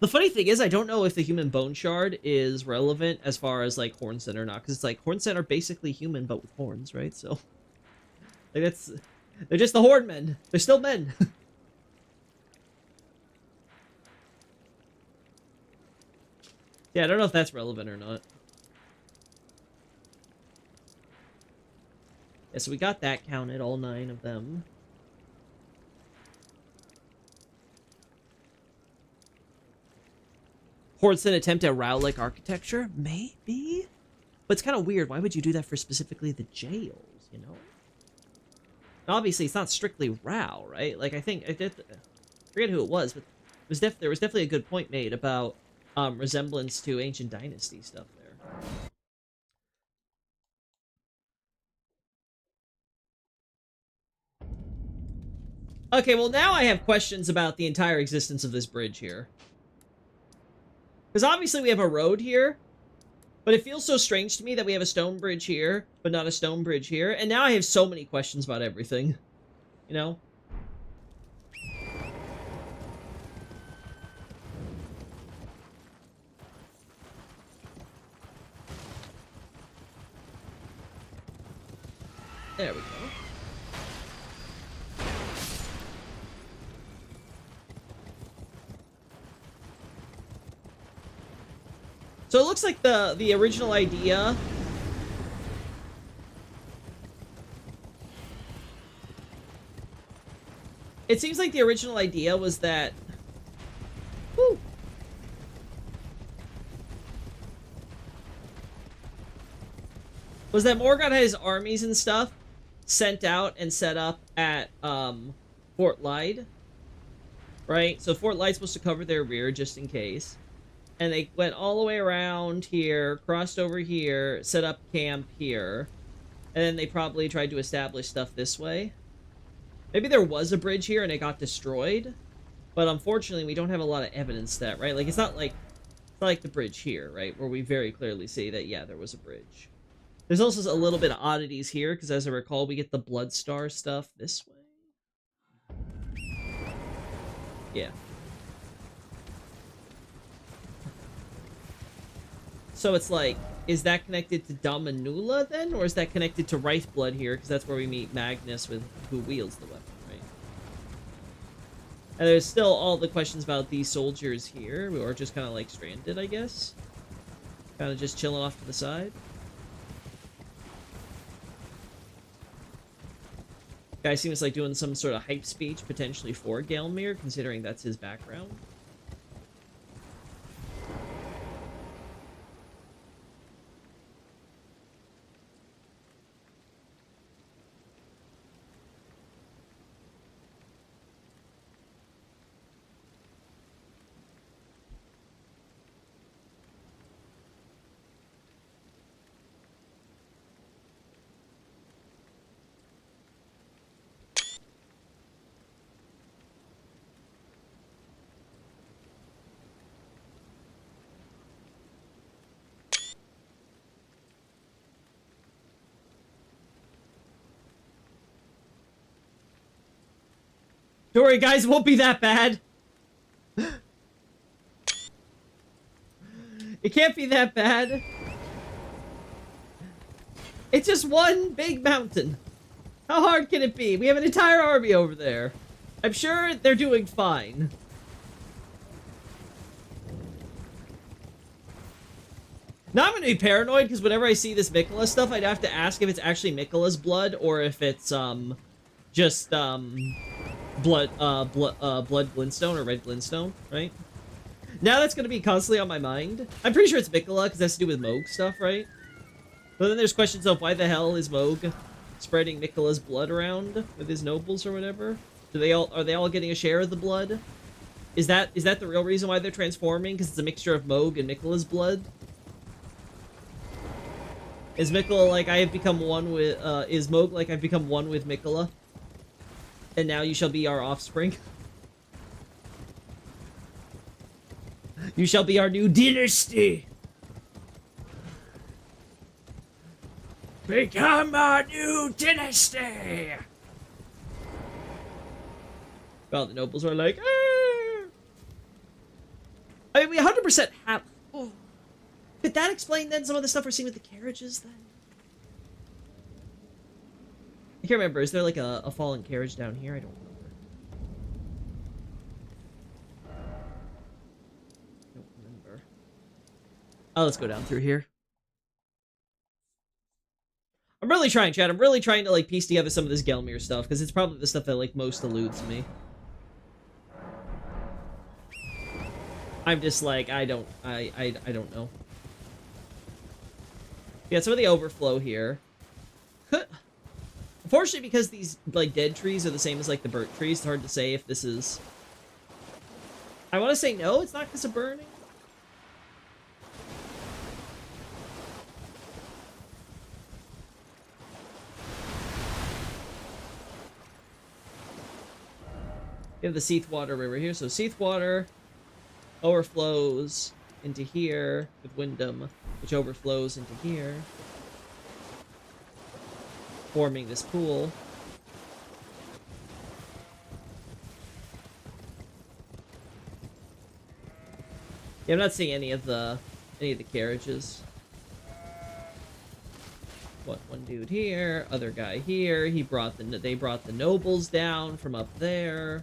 The funny thing is, I don't know if the human bone shard is relevant as far as, like, Hornset or not. Because it's like, Hornset are basically human, but with horns, right? So, like, that's... They're just the Horn Men. They're still men. Yeah, I don't know if that's relevant or not. Yeah, so we got that counted, all 9 of them. Hornset attempt at Rao-like architecture? Maybe? But it's kind of weird. Why would you do that for specifically the jails, you know? And obviously, it's not strictly Rao, right? Like, I think... I forget who it was, but there was definitely a good point made about resemblance to ancient dynasty stuff there. Okay, well, now I have questions about the entire existence of this bridge here. Because obviously we have a road here, but it feels so strange to me that we have a stone bridge here, but not a stone bridge here. And now I have so many questions about everything. You know? There we go. So it looks like the original idea... It seems like the original idea was that... Woo! Was that Morgoth had his armies and stuff sent out and set up at Fort Lyde. Right? So Fort Lyde's supposed to cover their rear just in case. And they went all the way around here, crossed over here, set up camp here. And then they probably tried to establish stuff this way. Maybe there was a bridge here and it got destroyed. But unfortunately, we don't have a lot of evidence that, right? Like, it's not like the bridge here, right? Where we very clearly see that, yeah, there was a bridge. There's also a little bit of oddities here, because as I recall, we get the Blood Star stuff this way. Yeah. So it's like, is that connected to Damanula then? Or is that connected to Wraithblood here? Because that's where we meet Magnus, who wields the weapon, right? And there's still all the questions about these soldiers here, who are just kind of like stranded, I guess. Kind of just chilling off to the side. Guy seems like doing some sort of hype speech, potentially for Gelmir, considering that's his background. Don't worry, guys, it won't be that bad. It can't be that bad. It's just one big mountain. How hard can it be? We have an entire army over there. I'm sure they're doing fine. Now I'm gonna be paranoid, because whenever I see this Mikola stuff, I'd have to ask if it's actually Mikola's blood, or if it's, just, blood glintstone or red glintstone, right? Now that's gonna be constantly on my mind. I'm pretty sure it's Mikola, because that's to do with Moog stuff, right? But then there's questions of why the hell is Moog spreading Mikola's blood around with his nobles or whatever? Are they all getting a share of the blood? Is that the real reason why they're transforming? Because it's a mixture of Moog and Mikola's blood? Is Mikola like I have become one with, is Moog like I've become one with Mikola? And now you shall be our offspring? You shall be our new dynasty! Become our new dynasty! Well, the nobles are like, ah! I mean, we 100% have... Oh. Could that explain, then, some of the stuff we're seeing with the carriages, then? I can't remember. Is there, like, a fallen carriage down here? I don't remember. Oh, let's go down through here. I'm really trying, Chad. I'm really trying to, like, piece together some of this Gelmir stuff, because it's probably the stuff that, like, most eludes me. I'm just like, I don't know. Yeah, some of the overflow here. Unfortunately, because these, like, dead trees are the same as, like, the burnt trees, it's hard to say if this is... I want to say no, it's not because of burning. We have the Seathwater River here, so Seathwater overflows into here with Wyndham, which overflows into here, forming this pool. Yeah, I'm not seeing any of the carriages. What, one dude here, other guy here. They brought the nobles down from up there.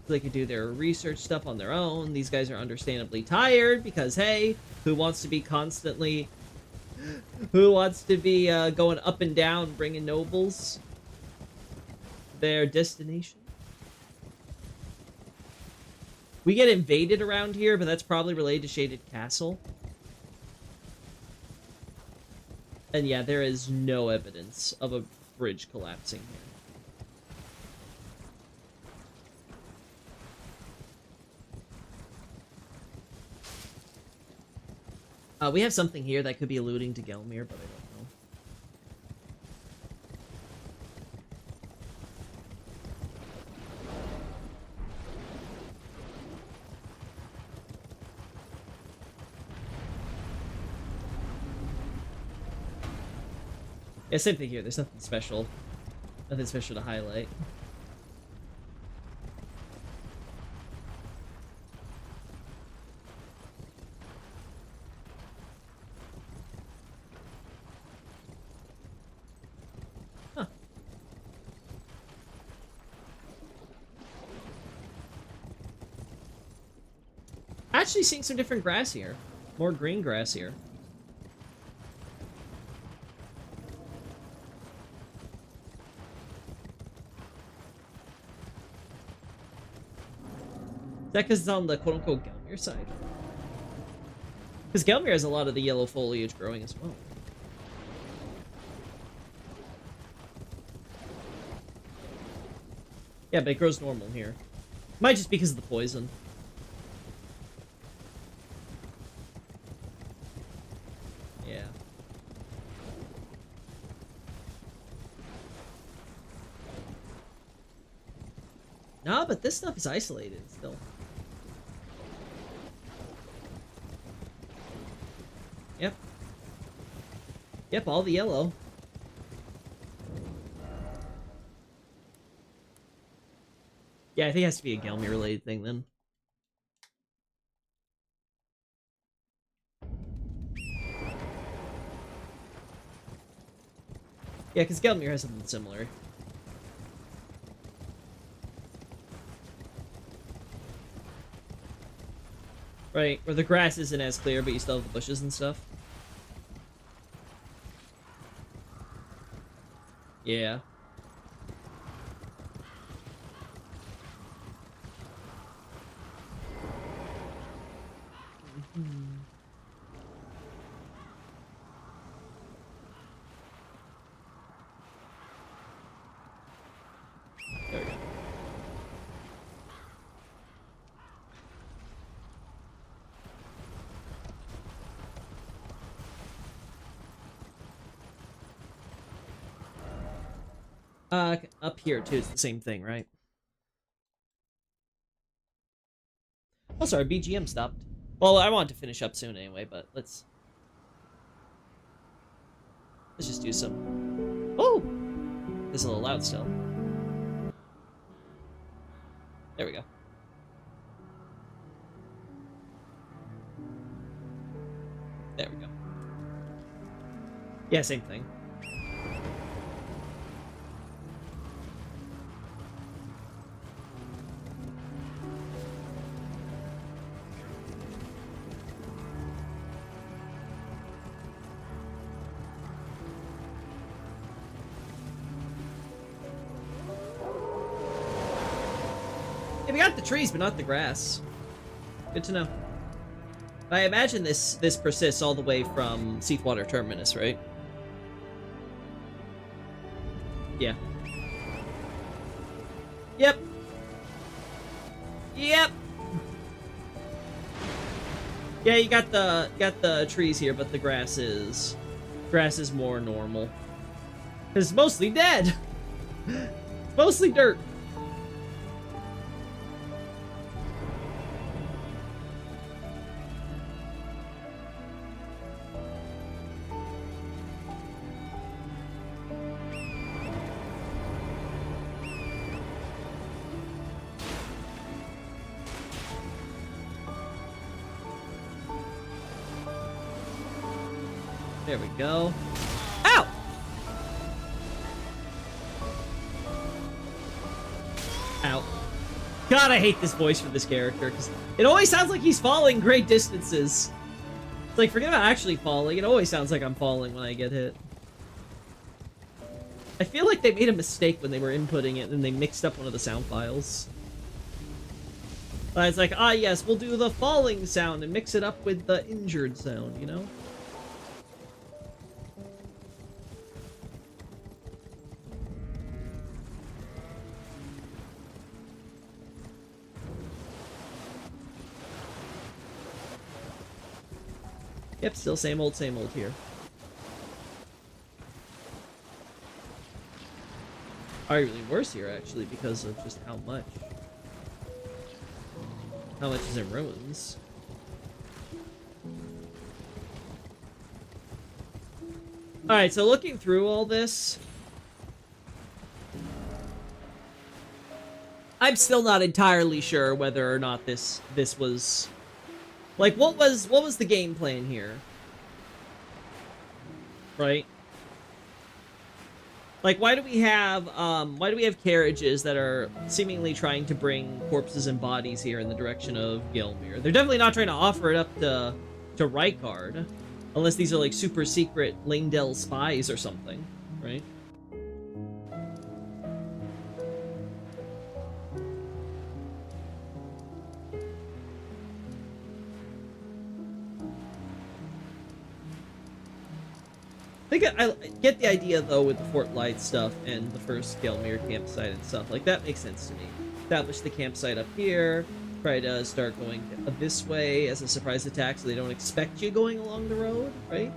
So they could do their research stuff on their own. These guys are understandably tired because, hey, who wants to be constantly... Who wants to be going up and down, bringing nobles their destination? We get invaded around here, but that's probably related to Shaded Castle. And yeah, there is no evidence of a bridge collapsing here. We have something here that could be alluding to Gelmir, but I don't know. Yeah, same thing here. There's nothing special. Nothing special to highlight. Huh. Actually seeing some different grass here. More green grass here. Is that because it's on the quote-unquote Gelmir side? Because Gelmir has a lot of the yellow foliage growing as well. Yeah, but it grows normal here. Might just be because of the poison. Yeah. Nah, but this stuff is isolated still. Yep. Yep, all the yellow. Yeah, I think it has to be a Gelmir related thing then. Yeah, because Gelmir has something similar. Right, where the grass isn't as clear, but you still have the bushes and stuff. Yeah. There we go. Up here too, it's the same thing, right? Oh, sorry, BGM stopped. Well, I want to finish up soon anyway, but let's just do some... Oh! This is a little loud still. There we go. Yeah, same thing. Yeah, we got the trees, but not the grass. Good to know. I imagine this persists all the way from Seathwater Terminus, right? Yeah. Yep. Yep. Yeah, you got the trees here, but the grass is more normal. 'Cause it's mostly dead. It's mostly dirt. There we go. Ow! Ow. God, I hate this voice for this character, because it always sounds like he's falling great distances. It's like, forget about actually falling, it always sounds like I'm falling when I get hit. I feel like they made a mistake when they were inputting it, and they mixed up one of the sound files. But it's like, ah yes, we'll do the falling sound and mix it up with the injured sound, you know? Yep, still same old here. Arguably worse here, actually, because of just how much is in ruins. Alright, so looking through all this, I'm still not entirely sure whether or not this was... Like, what was the game plan here? Right? Like, why do we have carriages that are seemingly trying to bring corpses and bodies here in the direction of Gilmere? They're definitely not trying to offer it up to Rykard. Unless these are, like, super secret Langdell spies or something, right? I get the idea, though, with the Fort Light stuff and the first Gilmere campsite and stuff. Like, that makes sense to me. Establish the campsite up here, try to start going this way as a surprise attack so they don't expect you going along the road, right?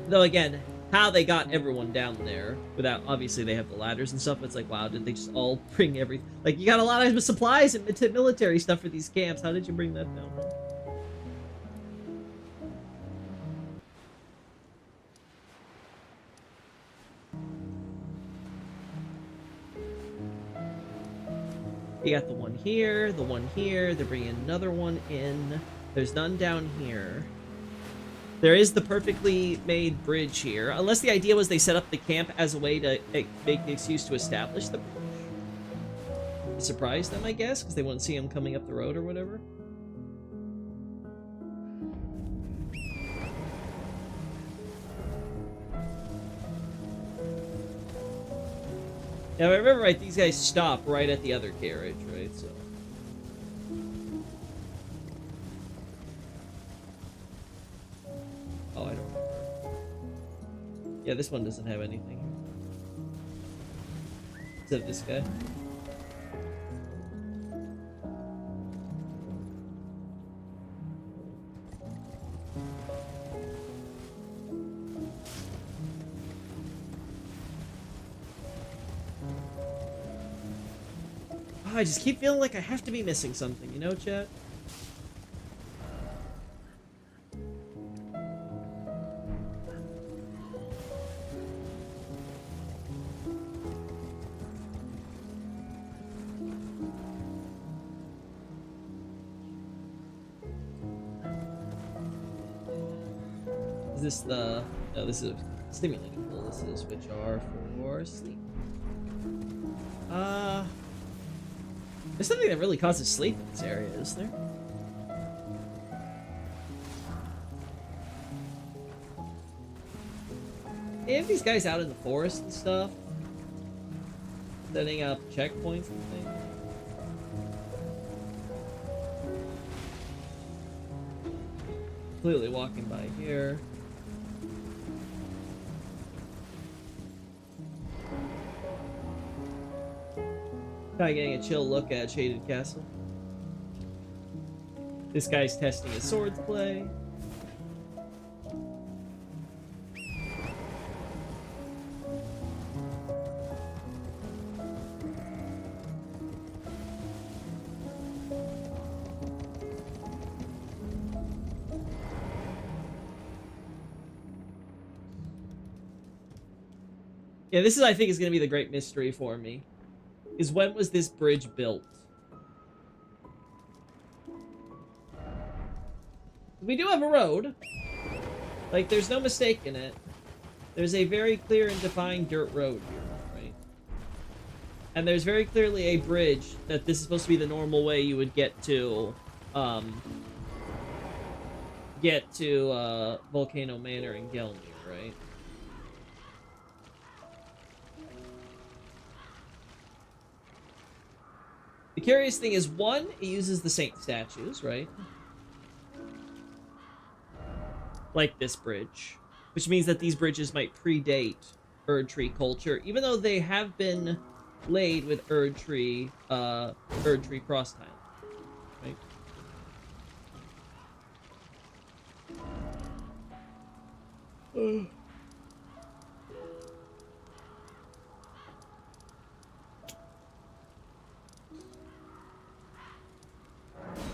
Though, again, how they got everyone down there without... Obviously, they have the ladders and stuff, but it's like, wow, did they just all bring everything? Like, you got a lot of supplies and military stuff for these camps. How did you bring that down? You got the one here, they're bringing another one in. There's none down here. There is the perfectly made bridge here. Unless the idea was they set up the camp as a way to make the excuse to establish the bridge. Surprise them, I guess, because they wouldn't see him coming up the road or whatever. Now, if I remember right, these guys stop right at the other carriage, right? So. Oh, I don't remember. Yeah, this one doesn't have anything. Except this guy. I just keep feeling like I have to be missing something, you know, chat? this the... No, this is a stimulating boluses, which are for sleep. There's something that really causes sleep in this area, is there? They have these guys out in the forest and stuff, setting up checkpoints and things. Completely walking by here. Kind of getting a chill look at Shaded Castle. This guy's testing his swords play. Yeah, this is, I think, is going to be the great mystery for me. Is when was this bridge built? We do have a road. Like, there's no mistake in it. There's a very clear and defined dirt road here, right? And there's very clearly a bridge that this is supposed to be the normal way you would get to Volcano Manor in Gelmir, right? The curious thing is, one, it uses the saint statues, right? Like this bridge. Which means that these bridges might predate Erd Tree culture, even though they have been laid with Erd Tree cross tile. Right?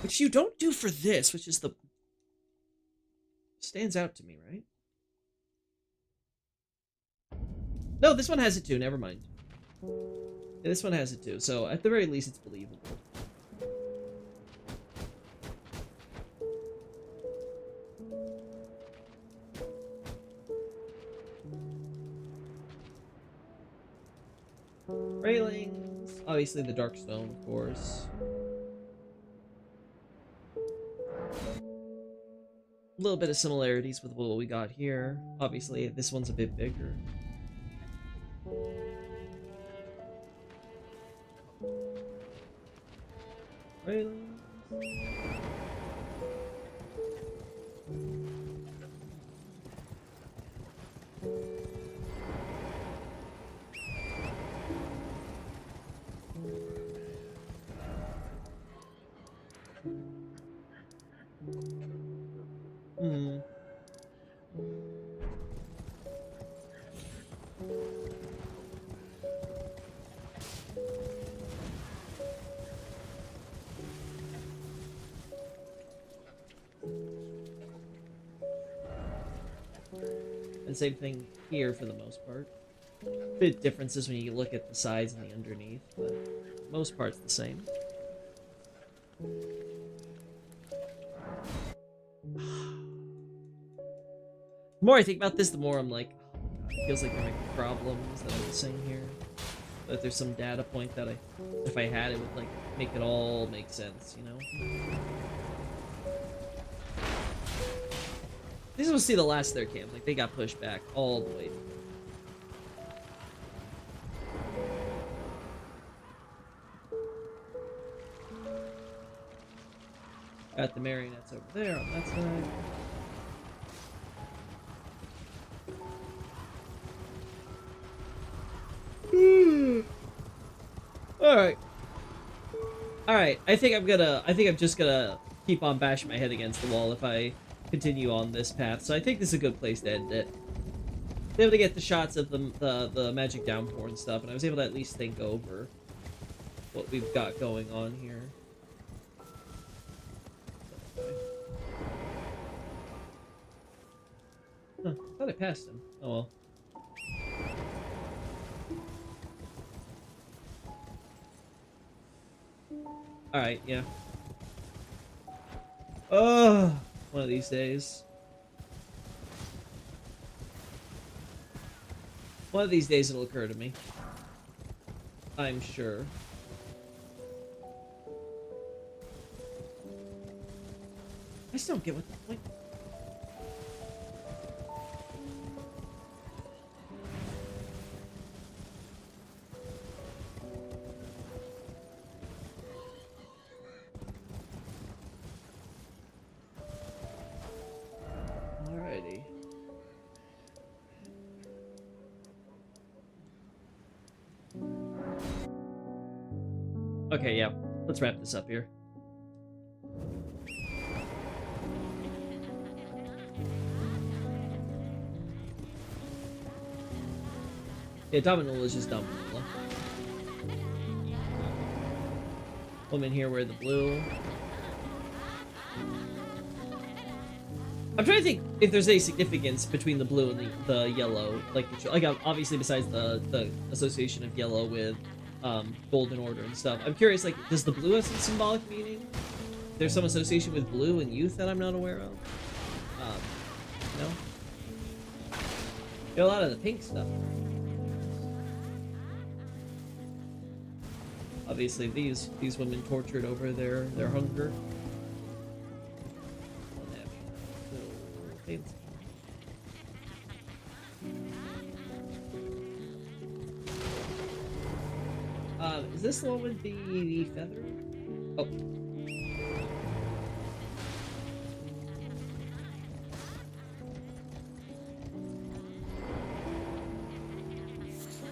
Which you don't do for this, which is the... stands out to me, right? No, this one has it too, never mind. Yeah, this one has it too, so at the very least it's believable. Railings, obviously the dark stone, of course. A little bit of similarities with what we got here. Obviously, this one's a bit bigger. Railings. And same thing here for the most part. Bit differences when you look at the sides and the underneath, but most part's the same. The more I think about this, the more I'm like, oh, God, it feels like there might be problems that I'm missing here. But there's some data point that if I had, it would like make it all make sense, you know? This was see the last of their camp, like they got pushed back all the way. Got the marionettes over there on that side. Alright. Alright, I think I'm just gonna keep on bashing my head against the wall if I continue on this path. So I think this is a good place to end it. I was able to get the shots of the magic downpour and stuff, and I was able to at least think over what we've got going on here. Huh, I thought I passed him. Oh well. Alright, yeah. Oh, one of these days. One of these days it'll occur to me. I'm sure. I just don't get what the point. Alrighty. Okay, yeah. Let's wrap this up here. Yeah, Dominula is just Dominula. Woman here wear the blue. I'm trying to think if there's any significance between the blue and the yellow, like obviously besides the association of yellow with Golden Order and stuff. I'm curious, like, does the blue have some symbolic meaning? There's some association with blue and youth that I'm not aware of. No. Got a lot of the pink stuff. Obviously, these women tortured over their hunger. Is this the one with the feather? Oh.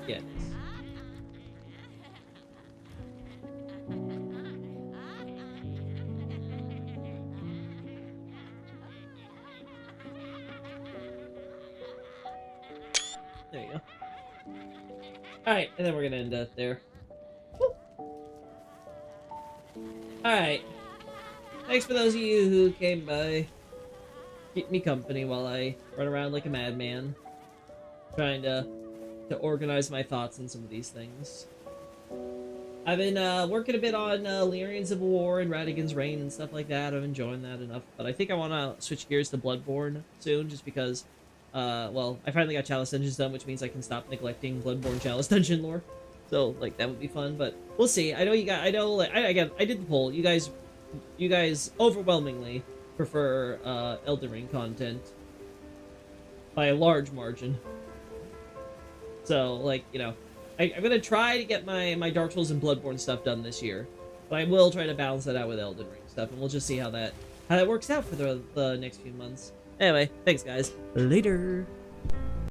Yeah, it is. There you go. Alright, and then we're gonna end up there. Alright. Thanks for those of you who came by. Keep me company while I run around like a madman. Trying to organize my thoughts on some of these things. I've been working a bit on Lyrian Civil War and Radigan's Reign and stuff like that. I'm enjoying that enough. But I think I want to switch gears to Bloodborne soon, just because, well, I finally got Chalice Dungeons done, which means I can stop neglecting Bloodborne Chalice Dungeon lore. So, like, that would be fun, but we'll see. I know you guys, I know, like, I did the poll. You guys overwhelmingly prefer, Elden Ring content by a large margin. So, like, you know, I'm gonna try to get my Dark Souls and Bloodborne stuff done this year, but I will try to balance that out with Elden Ring stuff, and we'll just see how that works out for the next few months. Anyway, thanks, guys. Later!